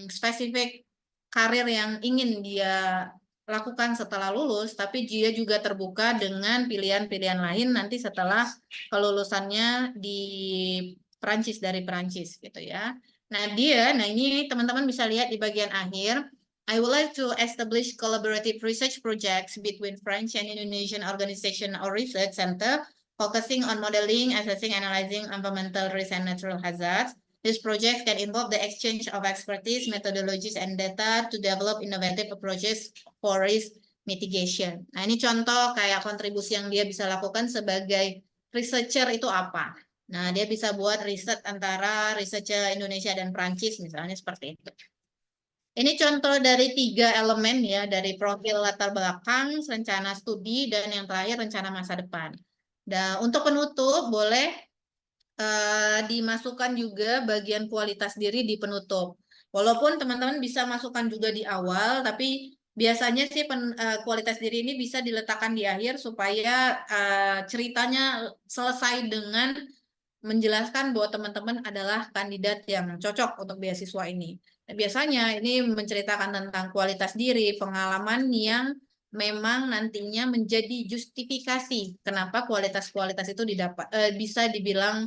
spesifik karir yang ingin dia lakukan setelah lulus, tapi dia juga terbuka dengan pilihan-pilihan lain nanti setelah kelulusannya di Perancis, dari Perancis gitu ya. Nah ini teman-teman bisa lihat di bagian akhir. I would like to establish collaborative research projects between French and Indonesian organization or research center, focusing on modeling, assessing, analyzing environmental risk and natural hazards. These projects can involve the exchange of expertise, methodologies, and data to develop innovative approaches for risk mitigation. Nah, ini contoh kayak kontribusi yang dia bisa lakukan sebagai researcher itu apa. Nah, dia bisa buat riset antara researcher Indonesia dan Prancis, misalnya seperti itu. Ini contoh dari 3 elemen ya, dari profil latar belakang, rencana studi, dan yang terakhir rencana masa depan. Dan untuk penutup boleh dimasukkan juga bagian kualitas diri di penutup. Walaupun teman-teman bisa masukkan juga di awal, tapi biasanya sih kualitas diri ini bisa diletakkan di akhir supaya ceritanya selesai dengan menjelaskan bahwa teman-teman adalah kandidat yang cocok untuk beasiswa ini. Biasanya ini menceritakan tentang kualitas diri, pengalaman yang memang nantinya menjadi justifikasi kenapa kualitas-kualitas itu bisa dibilang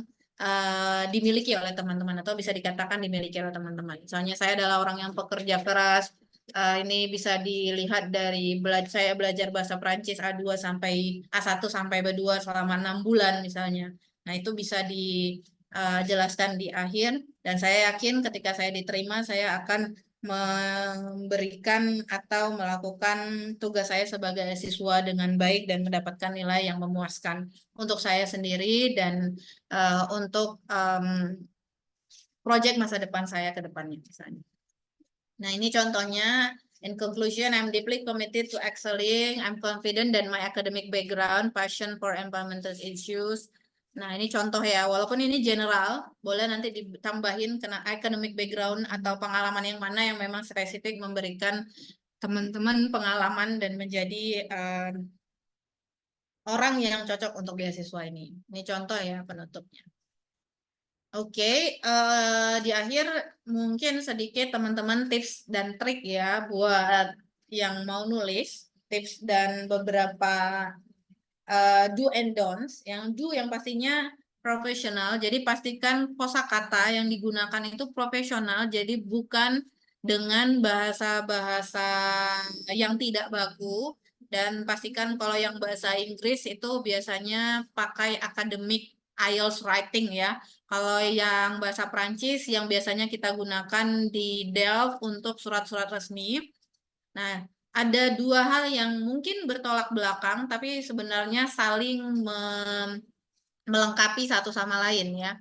dimiliki oleh teman-teman atau bisa dikatakan dimiliki oleh teman-teman. Misalnya saya adalah orang yang pekerja keras, ini bisa dilihat dari saya belajar bahasa Prancis A2 sampai A1 sampai B2 selama 6 bulan misalnya. Nah, itu bisa dijelaskan di akhir, dan saya yakin ketika saya diterima, saya akan memberikan atau melakukan tugas saya sebagai siswa dengan baik dan mendapatkan nilai yang memuaskan untuk saya sendiri dan untuk proyek masa depan saya ke depannya misalnya. Nah, ini contohnya. In conclusion, I'm deeply committed to excelling. I'm confident that my academic background, passion for environmental issues. Nah, ini contoh ya. Walaupun ini general, boleh nanti ditambahin kena academic background atau pengalaman yang mana yang memang spesifik memberikan teman-teman pengalaman dan menjadi orang yang cocok untuk beasiswa ini. Ini contoh ya penutupnya. Oke, di akhir mungkin sedikit teman-teman tips dan trik ya buat yang mau nulis, tips dan beberapa do and don'ts. Yang do yang pastinya profesional, jadi pastikan kosakata yang digunakan itu profesional, jadi bukan dengan bahasa-bahasa yang tidak baku, dan pastikan kalau yang bahasa Inggris itu biasanya pakai akademik IELTS writing ya. Kalau yang bahasa Prancis yang biasanya kita gunakan di Delft untuk surat-surat resmi. Nah, ada 2 hal yang mungkin bertolak belakang, tapi sebenarnya saling melengkapi satu sama lain ya.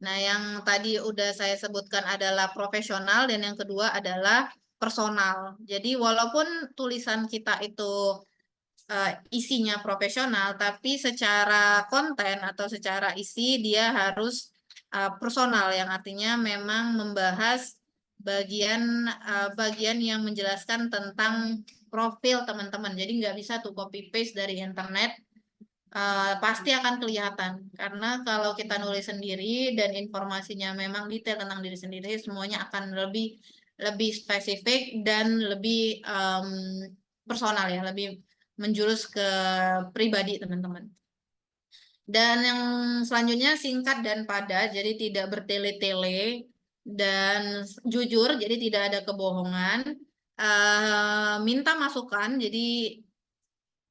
Nah, yang tadi udah saya sebutkan adalah profesional dan yang kedua adalah personal. Jadi walaupun tulisan kita itu isinya profesional, tapi secara konten atau secara isi dia harus personal, yang artinya memang membahas bagian yang menjelaskan tentang profil teman-teman. Jadi nggak bisa tuh copy paste dari internet, pasti akan kelihatan. Karena kalau kita nulis sendiri dan informasinya memang detail tentang diri sendiri, semuanya akan lebih spesifik dan lebih personal ya, lebih menjurus ke pribadi teman-teman. Dan yang selanjutnya singkat dan padat, jadi tidak bertele-tele dan jujur, jadi tidak ada kebohongan. Minta masukan, jadi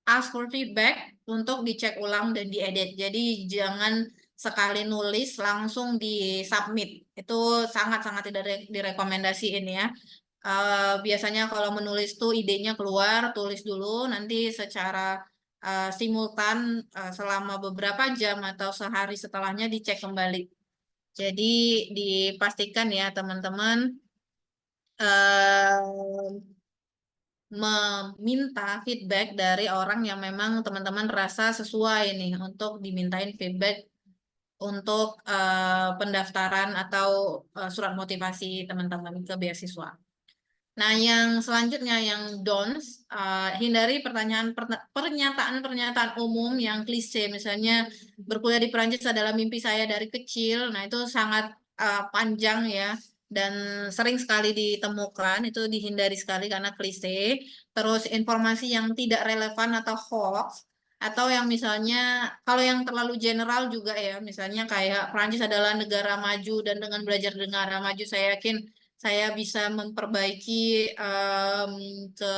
ask for feedback untuk dicek ulang dan diedit. Jadi jangan sekali nulis langsung di submit. Itu sangat-sangat tidak direkomendasiin ya. Biasanya kalau menulis tuh idenya keluar, tulis dulu, nanti secara simultan selama beberapa jam atau sehari setelahnya dicek kembali. Jadi dipastikan ya teman-teman meminta feedback dari orang yang memang teman-teman rasa sesuai nih untuk dimintain feedback untuk pendaftaran atau surat motivasi teman-teman ke beasiswa. Nah, yang selanjutnya yang don'ts, hindari pernyataan-pernyataan umum yang klise, misalnya berkuliah di Perancis adalah mimpi saya dari kecil. Nah, itu sangat panjang ya dan sering sekali ditemukan, itu dihindari sekali karena klise. Terus informasi yang tidak relevan atau hoax, atau yang misalnya kalau yang terlalu general juga ya, misalnya kayak Perancis adalah negara maju dan dengan belajar negara maju saya yakin saya bisa memperbaiki ke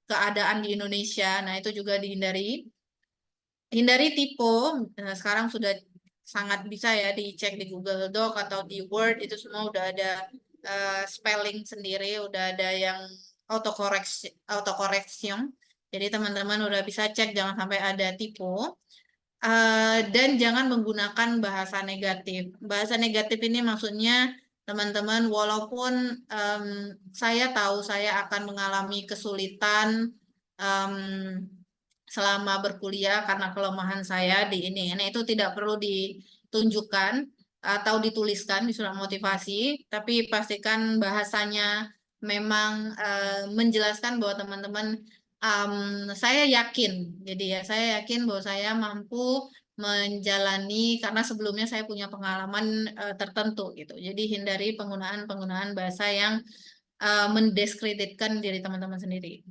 keadaan di Indonesia. Nah, itu juga dihindari. Hindari typo. Sekarang sudah sangat bisa ya dicek di Google Doc atau di Word, itu semua udah ada spelling sendiri, udah ada yang autocorrection. Jadi teman-teman udah bisa cek jangan sampai ada typo. Dan jangan menggunakan bahasa negatif. Bahasa negatif ini maksudnya teman-teman, walaupun saya tahu saya akan mengalami kesulitan em, selama berkuliah karena kelemahan saya di ini, itu tidak perlu ditunjukkan atau dituliskan di surat motivasi, tapi pastikan bahasanya memang menjelaskan bahwa teman-teman saya yakin, jadi ya saya yakin bahwa saya mampu menjalani karena sebelumnya saya punya pengalaman tertentu gitu. Jadi hindari penggunaan bahasa yang mendiskreditkan diri teman-teman sendiri.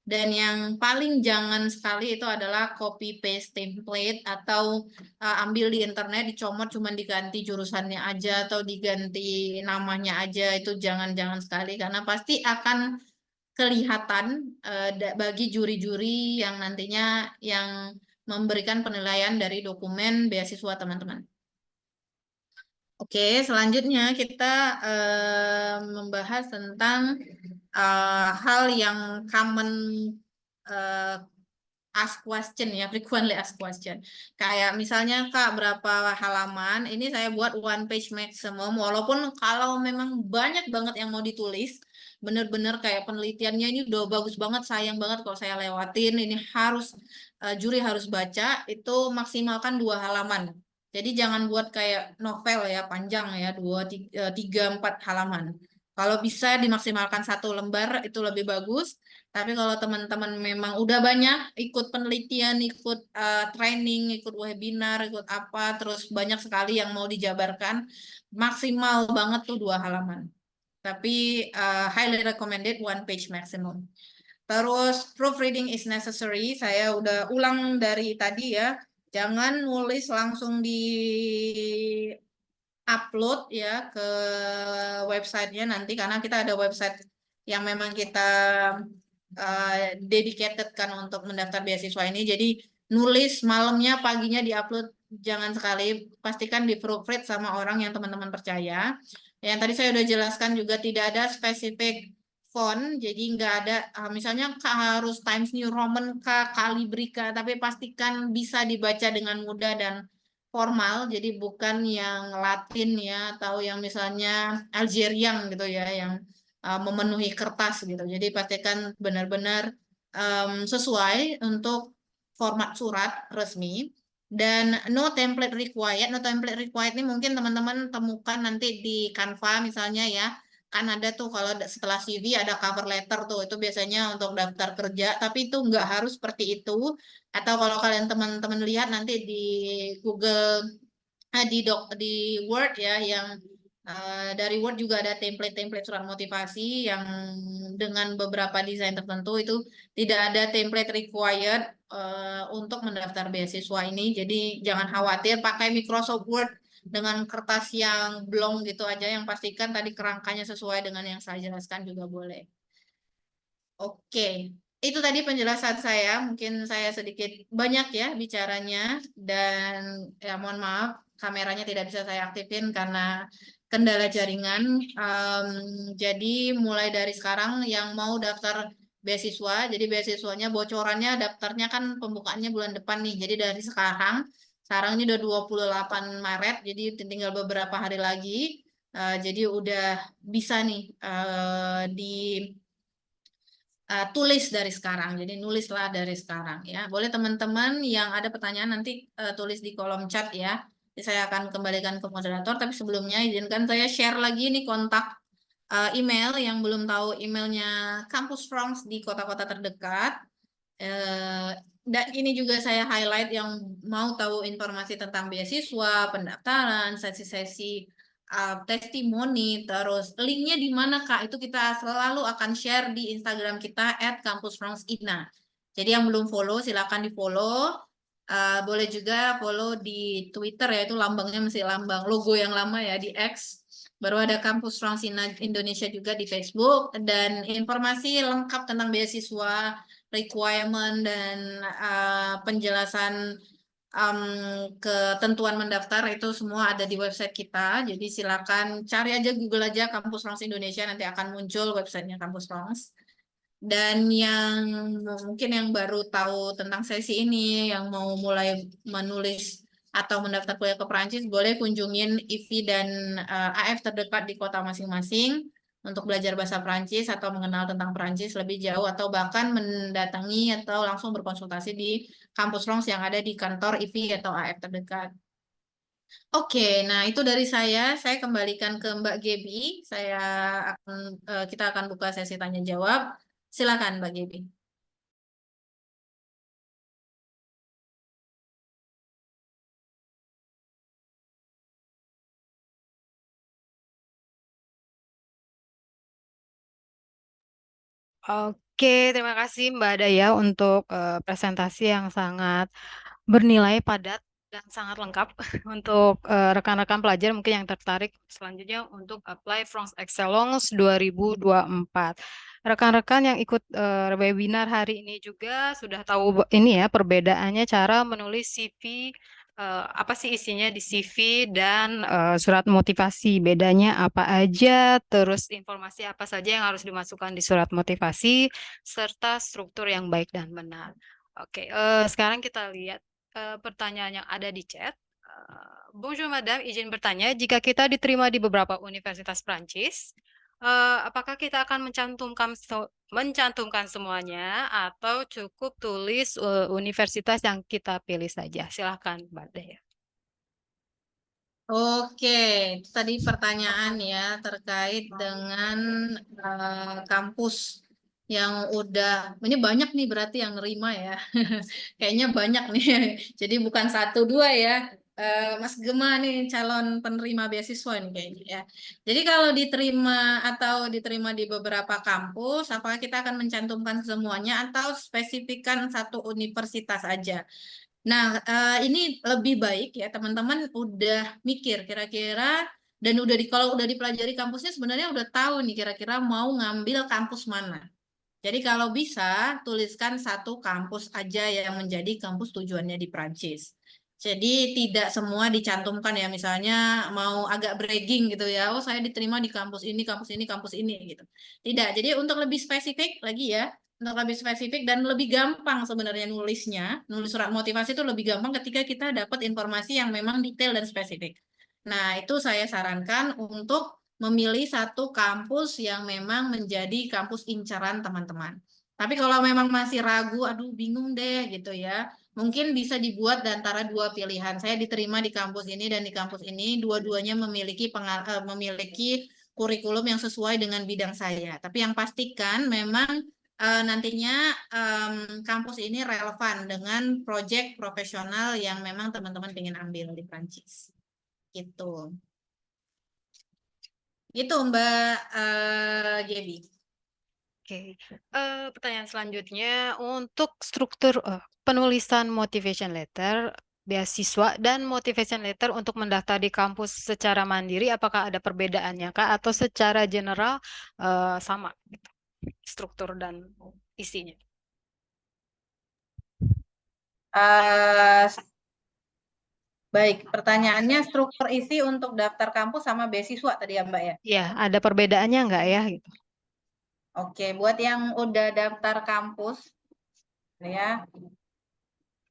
Dan yang paling jangan sekali itu adalah copy paste template atau ambil di internet dicomot cuman diganti jurusannya aja atau diganti namanya aja, itu jangan-jangan sekali karena pasti akan kelihatan bagi juri-juri yang nantinya yang memberikan penilaian dari dokumen beasiswa teman-teman. Oke, selanjutnya kita membahas tentang hal yang common ask question ya, frequently asked question. Kayak misalnya Kak, berapa halaman? Ini saya buat one page maximum, walaupun kalau memang banyak banget yang mau ditulis, bener-bener kayak penelitiannya ini udah bagus banget, sayang banget kalau saya lewatin, ini harus juri harus baca, itu maksimalkan 2 halaman. Jadi jangan buat kayak novel ya, panjang ya, 3, 4 halaman. Kalau bisa dimaksimalkan 1 lembar itu lebih bagus. Tapi kalau teman-teman memang udah banyak ikut penelitian, ikut training, ikut webinar, ikut apa, terus banyak sekali yang mau dijabarkan, maksimal banget tuh 2 halaman. Tapi highly recommended one page maximum. Terus proofreading is necessary. Saya udah ulang dari tadi ya. Jangan nulis langsung di upload ya ke websitenya nanti karena kita ada website yang memang kita dedicated kan untuk mendaftar beasiswa ini. Jadi nulis malamnya paginya diupload jangan sekali, pastikan di proofread sama orang yang teman-teman percaya. Yang tadi saya udah jelaskan juga tidak ada spesifik font, jadi nggak ada misalnya harus Times New Roman kah, Calibrica, tapi pastikan bisa dibaca dengan mudah dan formal, jadi bukan yang Latin ya atau yang misalnya Algerian gitu ya, yang memenuhi kertas gitu. Jadi pastikan benar-benar sesuai untuk format surat resmi. Dan no template required. No template required ini mungkin teman-teman temukan nanti di Canva misalnya ya. Kan ada tuh kalau setelah CV ada cover letter tuh. Itu biasanya untuk daftar kerja. Tapi itu nggak harus seperti itu. Atau kalau kalian teman-teman lihat nanti di Google, di Word ya, yang dari Word juga ada template-template surat motivasi yang dengan beberapa desain tertentu, itu tidak ada template required untuk mendaftar beasiswa ini. Jadi jangan khawatir, pakai Microsoft Word dengan kertas yang blong gitu aja, yang pastikan tadi kerangkanya sesuai dengan yang saya jelaskan juga boleh. Oke. itu tadi penjelasan saya, mungkin saya sedikit banyak ya bicaranya, dan ya mohon maaf kameranya tidak bisa saya aktifin karena kendala jaringan. Jadi mulai dari sekarang yang mau daftar beasiswa, jadi beasiswanya bocorannya daftarnya kan pembukaannya bulan depan nih. Jadi dari sekarang ini udah 28 Maret, jadi tinggal beberapa hari lagi. Jadi udah bisa nih di tulis dari sekarang. Jadi nulislah dari sekarang ya. Boleh teman-teman yang ada pertanyaan nanti tulis di kolom chat ya. Jadi saya akan kembalikan ke moderator. Tapi sebelumnya izinkan saya share lagi nih kontak email yang belum tahu emailnya Kampus Franz di kota-kota terdekat. Eh, dan ini juga saya highlight yang mau tahu informasi tentang beasiswa, pendaftaran, sesi-sesi testimoni, terus linknya di mana Kak? Itu kita selalu akan share di Instagram kita @kampusfransina. Jadi yang belum follow silakan di follow. Boleh juga follow di Twitter ya, itu lambangnya masih lambang logo yang lama ya di X. Baru ada Kampus Fransina Indonesia juga di Facebook, dan informasi lengkap tentang beasiswa, requirement, dan penjelasan ketentuan mendaftar itu semua ada di website kita. Jadi silakan cari aja, Google aja Kampus Frans Indonesia, nanti akan muncul websitenya Kampus Frans. Dan yang mungkin yang baru tahu tentang sesi ini, yang mau mulai menulis atau mendaftar kuliah ke Perancis, boleh kunjungin IV dan AF terdekat di kota masing-masing untuk belajar bahasa Perancis atau mengenal tentang Perancis lebih jauh, atau bahkan mendatangi atau langsung berkonsultasi di kampus Rons yang ada di kantor IV atau AF terdekat. Oke, nah itu dari saya. Saya kembalikan ke Mbak Gebi. Kita akan buka sesi tanya jawab. Silakan Mbak Gebi. Oke, terima kasih Mbak Daya untuk presentasi yang sangat bernilai, padat, dan sangat lengkap untuk rekan-rekan pelajar mungkin yang tertarik selanjutnya untuk apply France Excellence 2024. Rekan-rekan yang ikut webinar hari ini juga sudah tahu ini ya perbedaannya cara menulis CV, apa sih isinya di CV dan surat motivasi. Bedanya apa aja, terus informasi apa saja yang harus dimasukkan di surat motivasi, serta struktur yang baik dan benar. Oke, sekarang kita lihat pertanyaan yang ada di chat. Bonjour Madame, izin bertanya, jika kita diterima di beberapa universitas Prancis, apakah kita akan mencantumkan semuanya atau cukup tulis universitas yang kita pilih saja? Silahkan, Mbak Dea. Oke, itu tadi pertanyaan ya terkait dengan kampus yang udah, ini banyak nih berarti yang nerima ya. Kayaknya banyak nih. Jadi bukan satu dua ya. Mas Gema nih calon penerima beasiswa nih kayaknya ya. Jadi kalau diterima atau diterima di beberapa kampus, apakah kita akan mencantumkan semuanya atau spesifikkan satu universitas aja? Nah, ini lebih baik ya teman-teman udah mikir kira-kira, dan udah kalau udah dipelajari kampusnya sebenarnya udah tahu nih kira-kira mau ngambil kampus mana. Jadi kalau bisa tuliskan satu kampus aja yang menjadi kampus tujuannya di Prancis. Jadi tidak semua dicantumkan ya, misalnya mau agak bragging gitu ya. Oh, saya diterima di kampus ini, kampus ini, kampus ini gitu. Tidak. Jadi untuk lebih spesifik lagi ya, untuk lebih spesifik dan lebih gampang sebenarnya nulisnya, nulis surat motivasi itu lebih gampang ketika kita dapat informasi yang memang detail dan spesifik. Nah, itu saya sarankan untuk memilih satu kampus yang memang menjadi kampus incaran teman-teman. Tapi kalau memang masih ragu, aduh bingung deh gitu ya, mungkin bisa dibuat di antara dua pilihan. Saya diterima di kampus ini dan di kampus ini, dua-duanya memiliki kurikulum yang sesuai dengan bidang saya. Tapi yang pastikan memang nantinya kampus ini relevan dengan proyek profesional yang memang teman-teman ingin ambil di Prancis. Gitu. Gitu Mbak Gaby. Oke, pertanyaan selanjutnya untuk struktur penulisan motivation letter, beasiswa dan motivation letter untuk mendaftar di kampus secara mandiri, apakah ada perbedaannya Kak atau secara general sama gitu, struktur dan isinya? Eh, baik, pertanyaannya struktur isi untuk daftar kampus sama beasiswa tadi ya Mbak ya. Ya, ada perbedaannya nggak ya gitu? Oke, buat yang udah daftar kampus ya.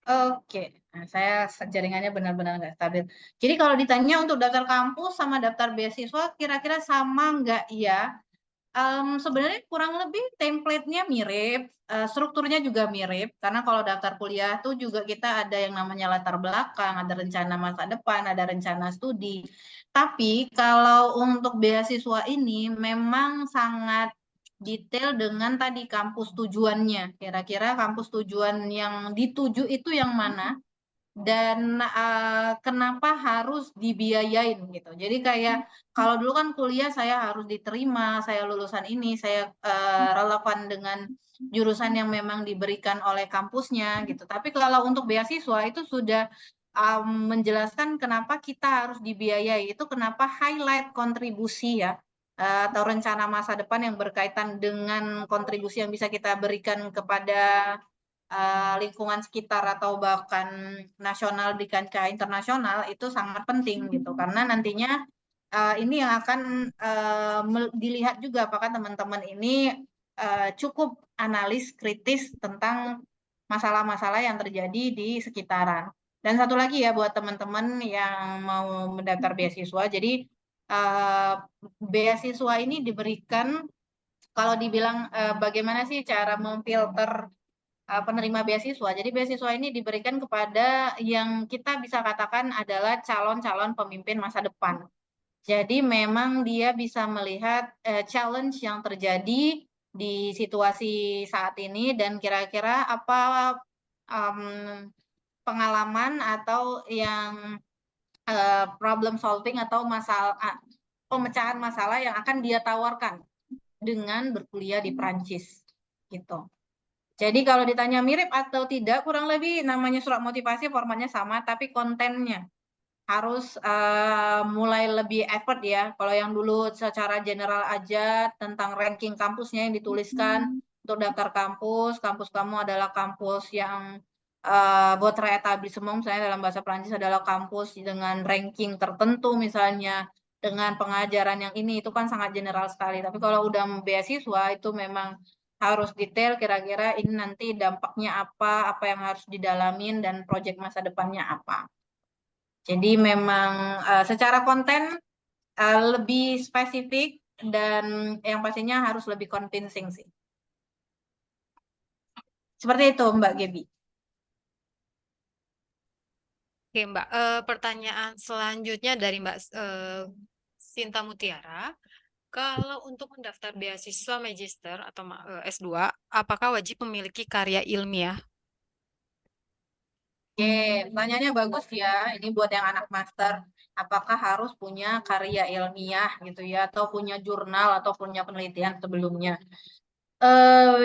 Oke, nah, saya jaringannya benar-benar nggak stabil. Jadi kalau ditanya untuk daftar kampus sama daftar beasiswa, kira-kira sama nggak ya? Sebenarnya kurang lebih template-nya mirip, strukturnya juga mirip, karena kalau daftar kuliah tuh juga kita ada yang namanya latar belakang, ada rencana masa depan, ada rencana studi. Tapi kalau untuk beasiswa ini memang sangat detail dengan tadi kampus tujuannya. Kira-kira kampus tujuan yang dituju itu yang mana? Dan kenapa harus dibiayain gitu. Jadi kayak kalau dulu kan kuliah saya harus diterima, saya lulusan ini, saya relevan dengan jurusan yang memang diberikan oleh kampusnya gitu. Tapi kalau untuk beasiswa itu sudah menjelaskan kenapa kita harus dibiayai. Itu kenapa highlight kontribusi ya atau rencana masa depan yang berkaitan dengan kontribusi yang bisa kita berikan kepada lingkungan sekitar atau bahkan nasional di kancah internasional itu sangat penting gitu karena nantinya ini yang akan dilihat juga apakah teman-teman ini cukup analis kritis tentang masalah-masalah yang terjadi di sekitaran. Dan satu lagi ya buat teman-teman yang mau mendaftar beasiswa, jadi uh, beasiswa ini diberikan kalau dibilang bagaimana sih cara memfilter penerima beasiswa. Jadi beasiswa ini diberikan kepada yang kita bisa katakan adalah calon-calon pemimpin masa depan. Jadi memang dia bisa melihat challenge yang terjadi di situasi saat ini dan kira-kira apa pengalaman atau yang problem solving atau masalah pemecahan masalah yang akan dia tawarkan dengan berkuliah di Prancis gitu. Jadi kalau ditanya mirip atau tidak, kurang lebih namanya surat motivasi formatnya sama, tapi kontennya harus mulai lebih effort ya. Kalau yang dulu secara general aja tentang ranking kampusnya yang dituliskan untuk daftar kampus, kampus kamu adalah kampus yang buat etablissement, misalnya dalam bahasa Prancis adalah kampus dengan ranking tertentu misalnya, dengan pengajaran yang ini, itu kan sangat general sekali. Tapi kalau udah beasiswa itu memang harus detail kira-kira ini nanti dampaknya apa yang harus didalamin dan proyek masa depannya apa. Jadi memang secara konten lebih spesifik dan yang pastinya harus lebih convincing sih. Seperti itu Mbak Gebi. Oke, Mbak. Pertanyaan selanjutnya dari Mbak Sinta Mutiara. Kalau untuk mendaftar beasiswa magister atau S2, apakah wajib memiliki karya ilmiah? Oke, pertanyaannya bagus ya. Ini buat yang anak master. Apakah harus punya karya ilmiah gitu ya, atau punya jurnal atau punya penelitian sebelumnya?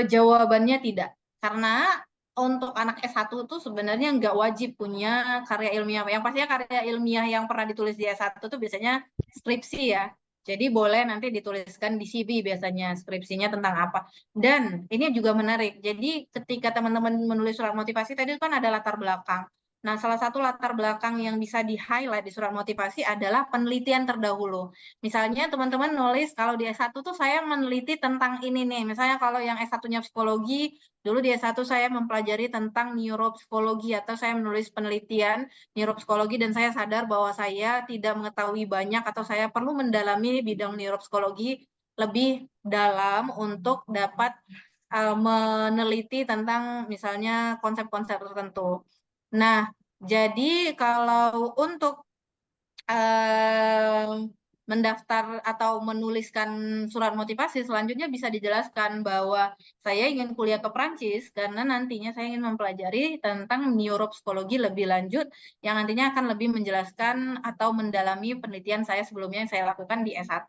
Jawabannya tidak. Karena untuk anak S1 itu sebenarnya nggak wajib punya karya ilmiah. Yang pastinya karya ilmiah yang pernah ditulis di S1 itu biasanya skripsi ya. Jadi boleh nanti dituliskan di CV biasanya skripsinya tentang apa. Dan ini juga menarik. Jadi ketika teman-teman menulis surat motivasi tadi kan ada latar belakang. Nah, salah satu latar belakang yang bisa di-highlight di surat motivasi adalah penelitian terdahulu. Misalnya teman-teman nulis kalau di S1 tuh saya meneliti tentang ini nih. Misalnya kalau yang S1-nya psikologi, dulu di S1 saya mempelajari tentang neuropsikologi atau saya menulis penelitian neuropsikologi dan saya sadar bahwa saya tidak mengetahui banyak atau saya perlu mendalami bidang neuropsikologi lebih dalam untuk dapat meneliti tentang misalnya konsep-konsep tertentu. Nah, jadi kalau untuk mendaftar atau menuliskan surat motivasi, selanjutnya bisa dijelaskan bahwa saya ingin kuliah ke Prancis karena nantinya saya ingin mempelajari tentang neuropsikologi lebih lanjut yang nantinya akan lebih menjelaskan atau mendalami penelitian saya sebelumnya yang saya lakukan di S1.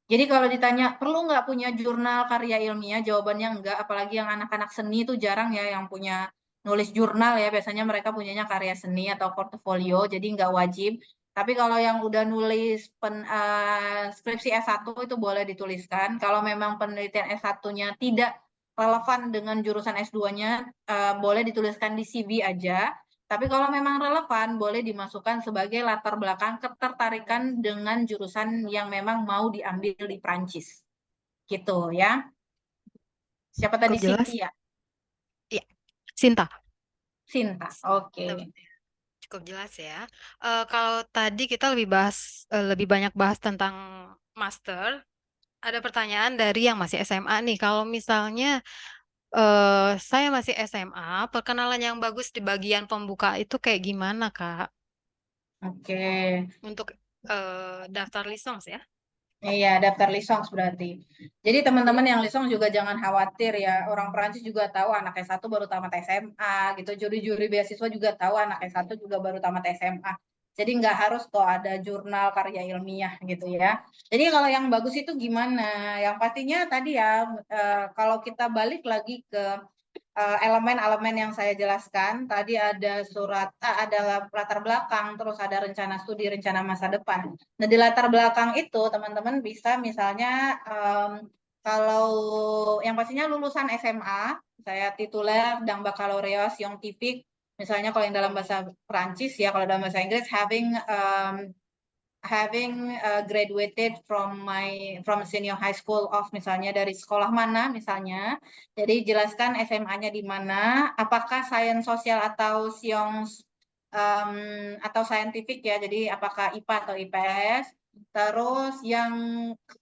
Jadi kalau ditanya perlu nggak punya jurnal karya ilmiah, jawabannya enggak, apalagi yang anak-anak seni itu jarang ya yang punya nulis jurnal ya, biasanya mereka punyanya karya seni atau portofolio, jadi nggak wajib. Tapi kalau yang udah nulis skripsi S1 itu boleh dituliskan. Kalau memang penelitian S1-nya tidak relevan dengan jurusan S2-nya, boleh dituliskan di CV aja. Tapi kalau memang relevan, boleh dimasukkan sebagai latar belakang ketertarikan dengan jurusan yang memang mau diambil di Prancis. Gitu ya. Siapa tadi? Cukup jelas? Cynthia? Iya, Sinta. Sinta. Oke. Cukup jelas ya. Kalau tadi kita lebih banyak bahas tentang master. Ada pertanyaan dari yang masih SMA nih. Kalau misalnya saya masih SMA, perkenalan yang bagus di bagian pembuka itu kayak gimana, Kak? Oke. Untuk daftar lisons ya? Iya, daftar lisons berarti. Jadi teman-teman yang lisons juga jangan khawatir ya. Orang Perancis juga tahu anak S1 baru tamat SMA gitu. Juri-juri beasiswa juga tahu anak S1 juga baru tamat SMA. Jadi nggak harus kok ada jurnal karya ilmiah gitu ya. Jadi kalau yang bagus itu gimana? Yang pastinya tadi ya, kalau kita balik lagi ke elemen-elemen yang saya jelaskan tadi ada ada latar belakang, terus ada rencana studi, rencana masa depan. Nah, di latar belakang itu teman-teman bisa misalnya kalau yang pastinya lulusan SMA, saya tituler dan baccalaureate scientific, misalnya kalau yang dalam bahasa Perancis ya, kalau dalam bahasa Inggris having graduated from senior high school of misalnya dari sekolah mana misalnya. Jadi jelaskan SMA-nya di mana, apakah sains sosial atau sions atau saintifik ya. Jadi apakah IPA atau IPS. Terus yang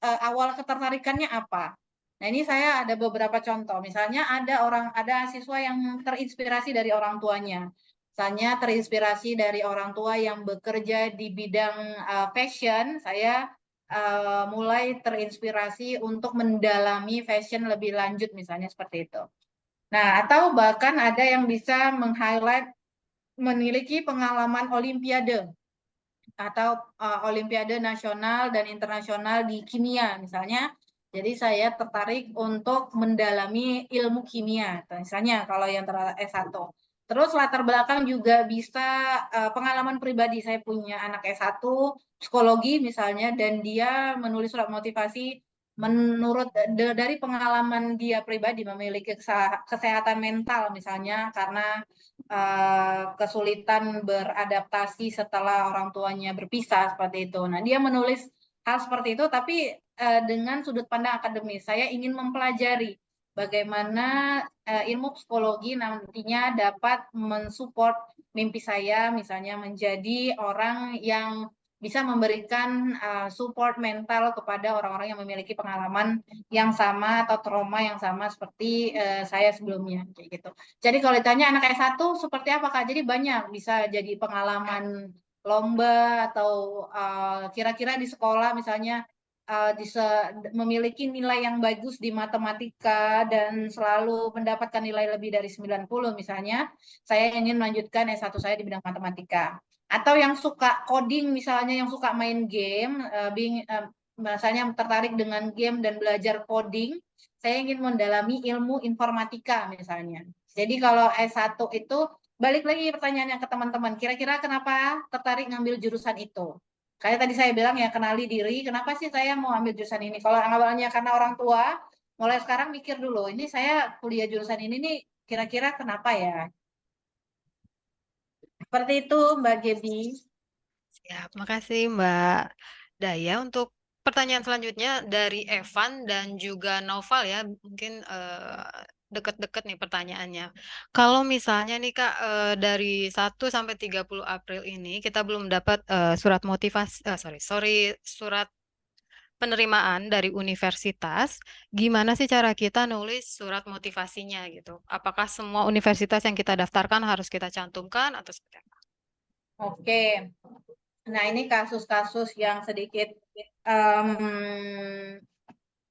awal ketertarikannya apa? Nah, ini saya ada beberapa contoh. Misalnya ada siswa yang terinspirasi dari orang tuanya. Misalnya terinspirasi dari orang tua yang bekerja di bidang fashion, saya mulai terinspirasi untuk mendalami fashion lebih lanjut, misalnya seperti itu. Nah, atau bahkan ada yang bisa meng-highlight memiliki pengalaman olimpiade atau olimpiade nasional dan internasional di kimia misalnya. Jadi saya tertarik untuk mendalami ilmu kimia, misalnya kalau yang S1. Terus latar belakang juga bisa pengalaman pribadi. Saya punya anak S1 psikologi misalnya, dan dia menulis surat motivasi menurut dari pengalaman dia pribadi memiliki kesehatan mental misalnya karena kesulitan beradaptasi setelah orang tuanya berpisah seperti itu. Nah, dia menulis hal seperti itu, tapi dengan sudut pandang akademis. Saya ingin mempelajari bagaimana ilmu psikologi nantinya dapat mensupport mimpi saya, misalnya menjadi orang yang bisa memberikan support mental kepada orang-orang yang memiliki pengalaman yang sama atau trauma yang sama seperti saya sebelumnya, kayak gitu. Jadi kalau ditanya anak S1 seperti apa Kak? Jadi banyak, bisa jadi pengalaman lomba atau kira-kira di sekolah misalnya memiliki nilai yang bagus di matematika dan selalu mendapatkan nilai lebih dari 90 misalnya, saya ingin melanjutkan S1 saya di bidang matematika. Atau yang suka coding misalnya, yang suka main game, misalnya tertarik dengan game dan belajar coding, saya ingin mendalami ilmu informatika misalnya. Jadi kalau S1 itu balik lagi pertanyaannya ke teman-teman, kira-kira kenapa tertarik ngambil jurusan itu? Kayak tadi saya bilang ya, kenali diri, kenapa sih saya mau ambil jurusan ini? Kalau awalnya karena orang tua, mulai sekarang mikir dulu, ini saya kuliah jurusan ini nih kira-kira kenapa ya? Seperti itu Mbak Gebi. Siap, makasih Mbak Daya. Untuk pertanyaan selanjutnya dari Evan dan juga Noval ya, mungkin deket-deket nih pertanyaannya. Kalau misalnya nih Kak, dari 1 sampai 30 April ini kita belum dapat surat motivasi, surat penerimaan dari universitas, gimana sih cara kita nulis surat motivasinya gitu? Apakah semua universitas yang kita daftarkan harus kita cantumkan atau seperti apa? Oke. Nah, ini kasus-kasus yang sedikit em,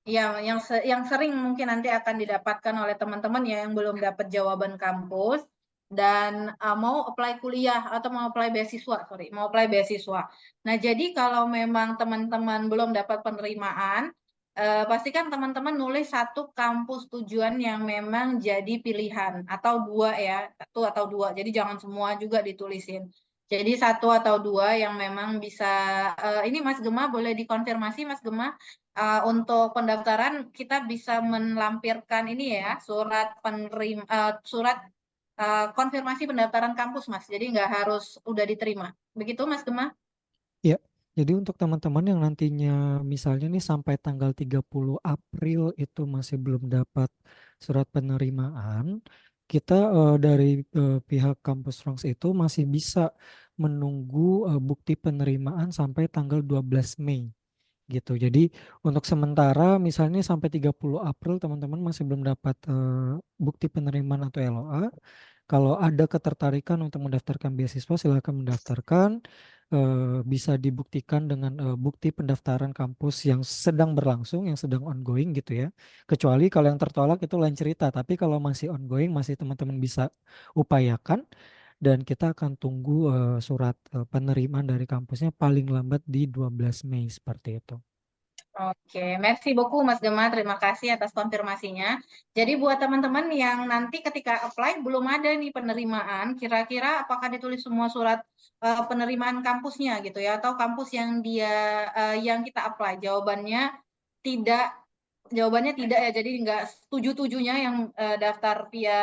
yang sering mungkin nanti akan didapatkan oleh teman-teman ya yang belum dapat jawaban kampus dan mau apply kuliah atau mau apply beasiswa, mau apply beasiswa. Nah, jadi kalau memang teman-teman belum dapat penerimaan, pastikan teman-teman nulis satu kampus tujuan yang memang jadi pilihan atau dua ya, satu atau dua. Jadi jangan semua juga ditulisin. Jadi satu atau dua yang memang bisa, ini Mas Gema boleh dikonfirmasi Mas Gema, untuk pendaftaran kita bisa melampirkan ini ya, surat konfirmasi pendaftaran kampus, Mas. Jadi nggak harus udah diterima. Begitu, Mas Gema? Ya, jadi untuk teman-teman yang nantinya misalnya nih sampai tanggal 30 April itu masih belum dapat surat penerimaan, kita dari pihak Kampus Rangs itu masih bisa menunggu bukti penerimaan sampai tanggal 12 Mei gitu. Jadi untuk sementara misalnya sampai 30 April teman-teman masih belum dapat bukti penerimaan atau LOA. Kalau ada ketertarikan untuk mendaftarkan beasiswa, silakan mendaftarkan. Bisa dibuktikan dengan bukti pendaftaran kampus yang sedang berlangsung, yang sedang ongoing gitu ya. Kecuali kalau yang tertolak itu lain cerita. Tapi kalau masih ongoing, masih teman-teman bisa upayakan. Dan kita akan tunggu surat penerimaan dari kampusnya paling lambat di 12 Mei seperti itu. Oke, merci beaucoup Mas Gema. Terima kasih atas konfirmasinya. Jadi buat teman-teman yang nanti ketika apply belum ada nih penerimaan, kira-kira apakah ditulis semua surat penerimaan kampusnya gitu ya, atau kampus yang yang kita apply? Tidak, jawabannya tidak ya. Jadi nggak tujuh-tujuhnya yang daftar via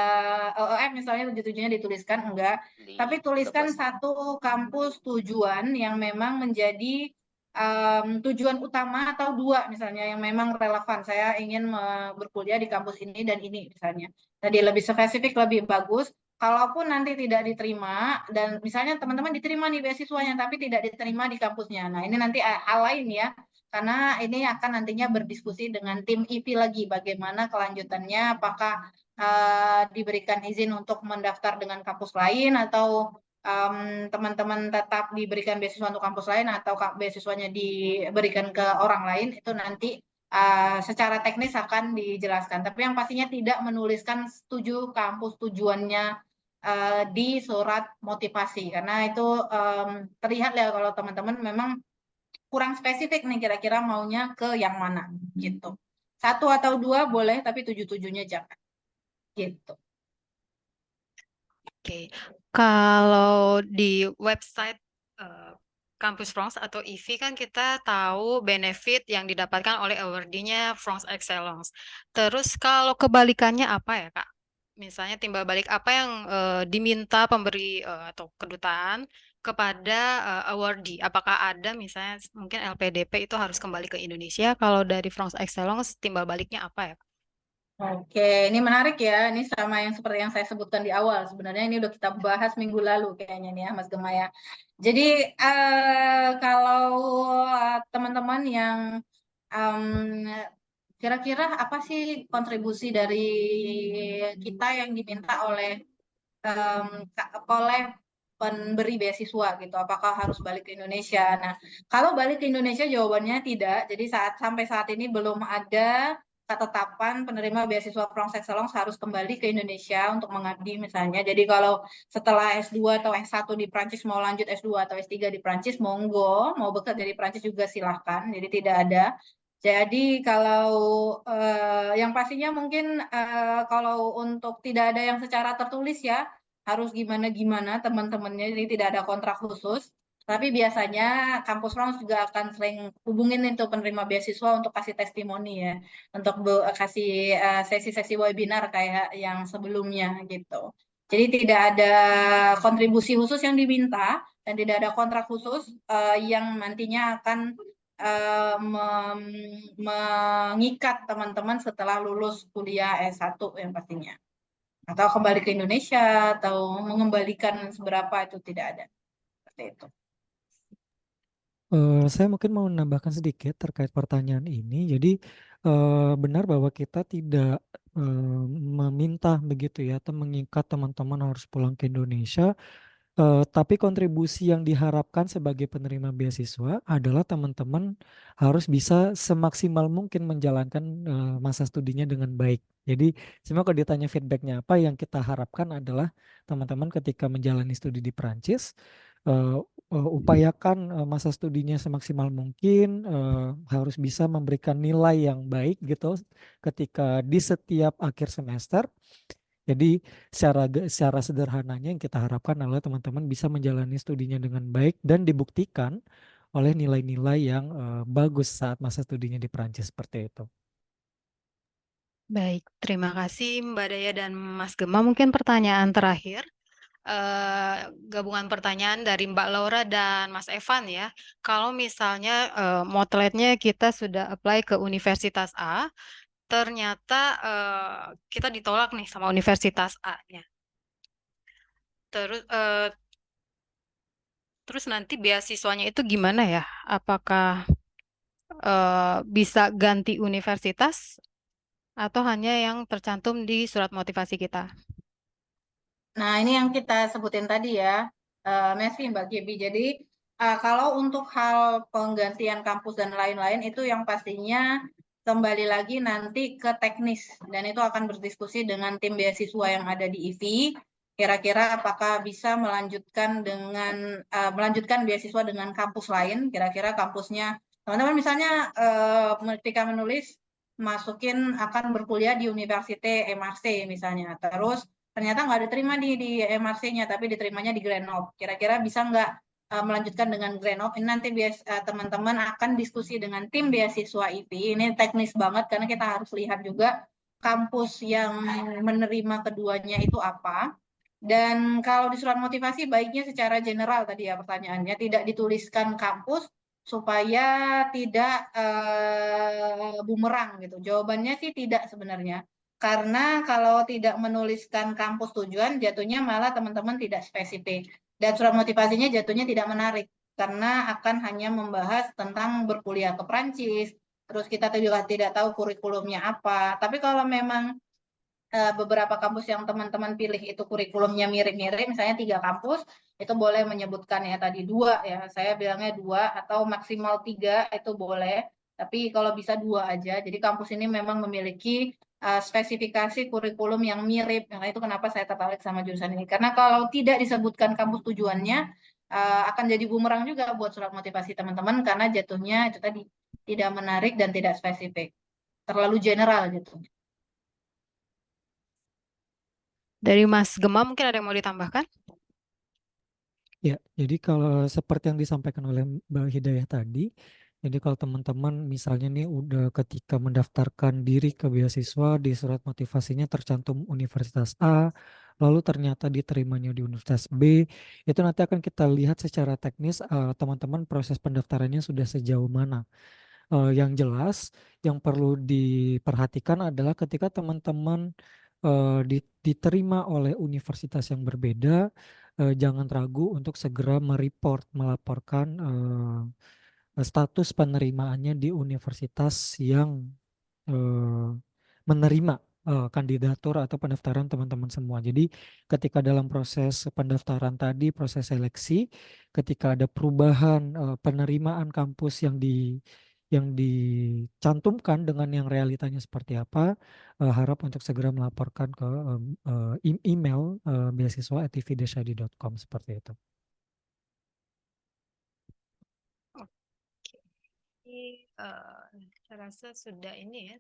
OEM misalnya tujuh-tujuhnya dituliskan enggak, tapi tuliskan satu kampus tujuan yang memang menjadi tujuan utama atau dua misalnya yang memang relevan. Saya ingin berkuliah di kampus ini dan ini misalnya. Jadi lebih spesifik lebih bagus. Kalaupun nanti tidak diterima dan misalnya teman-teman diterima nih beasiswanya tapi tidak diterima di kampusnya. Nah, ini nanti hal lain ya. Karena ini akan nantinya berdiskusi dengan tim IP lagi bagaimana kelanjutannya, apakah diberikan izin untuk mendaftar dengan kampus lain atau teman-teman tetap diberikan beasiswa untuk kampus lain atau beasiswanya diberikan ke orang lain itu nanti secara teknis akan dijelaskan. Tapi yang pastinya tidak menuliskan setuju kampus tujuannya di surat motivasi karena itu terlihat ya kalau teman-teman memang kurang spesifik nih kira-kira maunya ke yang mana gitu. Satu atau dua boleh tapi tujuh-tujuhnya jangan gitu. Oke, kalau di website eh, Kampus France atau IVI kan kita tahu benefit yang didapatkan oleh awardee-nya France Excellence. Terus kalau kebalikannya apa ya, Kak? Misalnya timbal balik apa yang diminta pemberi atau kedutaan kepada awardee? Apakah ada misalnya mungkin LPDP itu harus kembali ke Indonesia? Kalau dari France Excellence timbal baliknya apa ya, Kak? Oke, ini menarik ya. Ini sama yang seperti yang saya sebutkan di awal. Sebenarnya ini udah kita bahas minggu lalu kayaknya nih ya, Mas Gema ya. Jadi kalau teman-teman yang em, kira-kira apa sih kontribusi dari kita yang diminta oleh em, oleh pemberi beasiswa gitu. Apakah harus balik ke Indonesia? Nah, kalau balik ke Indonesia jawabannya tidak. Jadi sampai saat ini belum ada ketetapan penerima beasiswa Prompt Excellence harus kembali ke Indonesia untuk mengabdi misalnya. Jadi kalau setelah S2 atau S1 di Prancis mau lanjut S2 atau S3 di Prancis, monggo, mau bekerja di Prancis juga silahkan. Jadi tidak ada. Jadi kalau yang pastinya mungkin kalau untuk tidak ada yang secara tertulis ya, harus gimana-gimana teman-temannya, jadi tidak ada kontrak khusus. Tapi biasanya kampus Rons juga akan sering hubungin itu penerima beasiswa untuk kasih testimoni ya, untuk kasih sesi-sesi webinar kayak yang sebelumnya gitu. Jadi tidak ada kontribusi khusus yang diminta dan tidak ada kontrak khusus yang nantinya akan mengikat teman-teman setelah lulus kuliah S1 yang pastinya atau kembali ke Indonesia atau mengembalikan seberapa itu tidak ada seperti itu. Saya mungkin mau menambahkan sedikit terkait pertanyaan ini. Jadi benar bahwa kita tidak meminta begitu ya atau mengikat teman-teman harus pulang ke Indonesia. Tapi kontribusi yang diharapkan sebagai penerima beasiswa adalah teman-teman harus bisa semaksimal mungkin menjalankan masa studinya dengan baik. Jadi, semua kalau ditanya feedbacknya apa, yang kita harapkan adalah teman-teman ketika menjalani studi di Perancis, eh, upayakan masa studinya semaksimal mungkin, harus bisa memberikan nilai yang baik gitu ketika di setiap akhir semester. Jadi secara sederhananya yang kita harapkan adalah teman-teman bisa menjalani studinya dengan baik dan dibuktikan oleh nilai-nilai yang bagus saat masa studinya di Perancis seperti itu. Baik, terima kasih Mbak Daya dan Mas Gema. Mungkin pertanyaan terakhir, gabungan pertanyaan dari Mbak Laura dan Mas Evan ya. Kalau misalnya motletnya kita sudah apply ke Universitas A, ternyata kita ditolak nih sama Universitas A-nya. Terus terus nanti beasiswanya itu gimana ya? Apakah bisa ganti universitas atau hanya yang tercantum di surat motivasi kita? Nah, ini yang kita sebutin tadi ya, Messi, Mbak Gibi. Jadi, kalau untuk hal penggantian kampus dan lain-lain, itu yang pastinya kembali lagi nanti ke teknis. Dan itu akan berdiskusi dengan tim beasiswa yang ada di IVI. Kira-kira apakah bisa melanjutkan beasiswa dengan kampus lain. Kira-kira kampusnya, teman-teman misalnya ketika menulis, masukin akan berkuliah di Universitas MRC misalnya. Terus ternyata nggak diterima di MRC-nya, tapi diterimanya di Grenoble. Kira-kira bisa nggak melanjutkan dengan Grenoble? Ini nanti teman-teman akan diskusi dengan tim beasiswa IP. Ini teknis banget karena kita harus lihat juga kampus yang menerima keduanya itu apa. Dan kalau di surat motivasi baiknya secara general tadi ya pertanyaannya, tidak dituliskan kampus supaya tidak bumerang gitu. Jawabannya sih tidak sebenarnya. Karena kalau tidak menuliskan kampus tujuan, jatuhnya malah teman-teman tidak spesifik. Dan surat motivasinya jatuhnya tidak menarik. Karena akan hanya membahas tentang berkuliah ke Prancis, terus kita juga tidak tahu kurikulumnya apa. Tapi kalau memang beberapa kampus yang teman-teman pilih itu kurikulumnya mirip-mirip, misalnya 3 kampus, itu boleh menyebutkan ya tadi 2 ya, saya bilangnya 2 atau maksimal 3 itu boleh, tapi kalau bisa 2 aja. Jadi kampus ini memang memiliki spesifikasi kurikulum yang mirip, nah itu kenapa saya tertarik sama jurusan ini. Karena kalau tidak disebutkan kampus tujuannya, akan jadi bumerang juga buat surat motivasi teman-teman, karena jatuhnya itu tadi tidak menarik dan tidak spesifik, terlalu general gitu. Dari Mas Gema mungkin ada yang mau ditambahkan? Ya, jadi kalau seperti yang disampaikan oleh Mbak Hidayah tadi, jadi kalau teman-teman misalnya nih udah ketika mendaftarkan diri ke beasiswa di surat motivasinya tercantum Universitas A, lalu ternyata diterimanya di Universitas B, itu nanti akan kita lihat secara teknis teman-teman proses pendaftarannya sudah sejauh mana. Yang jelas, yang perlu diperhatikan adalah ketika teman-teman diterima oleh universitas yang berbeda, jangan ragu untuk segera melaporkan status penerimaannya di universitas yang eh, menerima kandidatur atau pendaftaran teman-teman semua. Jadi ketika dalam proses pendaftaran tadi, proses seleksi, ketika ada perubahan penerimaan kampus yang dicantumkan dengan yang realitanya seperti apa, harap untuk segera melaporkan ke email beasiswa@tv-id.com seperti itu. Oke, saya rasa sudah ini ya,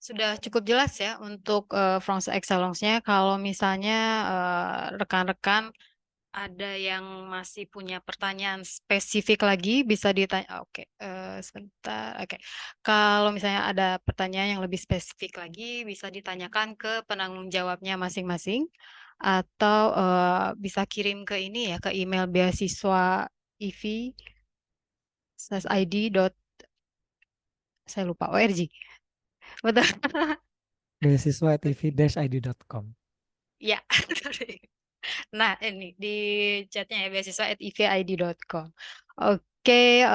sudah cukup jelas ya untuk France Excellence-nya. Kalau misalnya rekan-rekan ada yang masih punya pertanyaan spesifik lagi, bisa ditanya. Oke, sebentar. Oke, kalau misalnya ada pertanyaan yang lebih spesifik lagi, bisa ditanyakan ke penanggung jawabnya masing-masing, atau bisa kirim ke ini ya, ke email beasiswa iv/id. Saya lupa, ORG. Betul. Beasiswa@tv-id.com. Ya, sorry. Nah, ini di chatnya ya, beasiswa@ivid.com. Oke,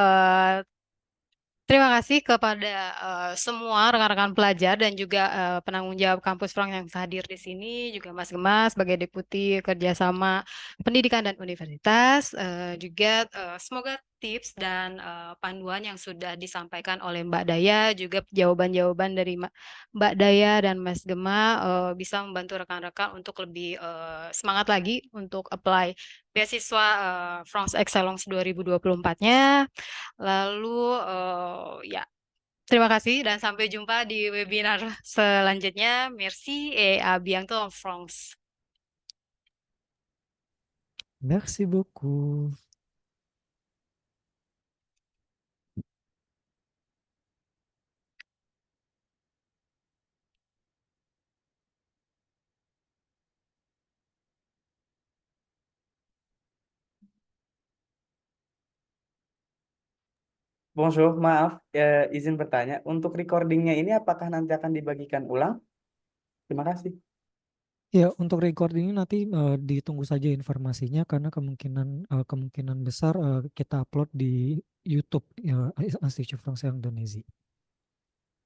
terima kasih kepada semua rekan-rekan pelajar dan juga penanggung jawab kampus Front yang hadir di sini, juga Mas Gemas sebagai Deputi Kerjasama Pendidikan dan Universitas. Juga semoga tips dan panduan yang sudah disampaikan oleh Mbak Daya, juga jawaban-jawaban dari Mbak Daya dan Mas Gema bisa membantu rekan-rekan untuk lebih semangat lagi untuk apply beasiswa France Excellence 2024-nya. Lalu ya, terima kasih dan sampai jumpa di webinar selanjutnya. Merci et à bientôt en France. Merci beaucoup. Bonjour, maaf, izin bertanya. Untuk recordingnya ini apakah nanti akan dibagikan ulang? Terima kasih. Ya, untuk recording ini nanti ditunggu saja informasinya karena kemungkinan besar kita upload di YouTube Institut Français Indonésie.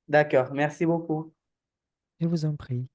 D'accord, merci beaucoup. Je vous en prie.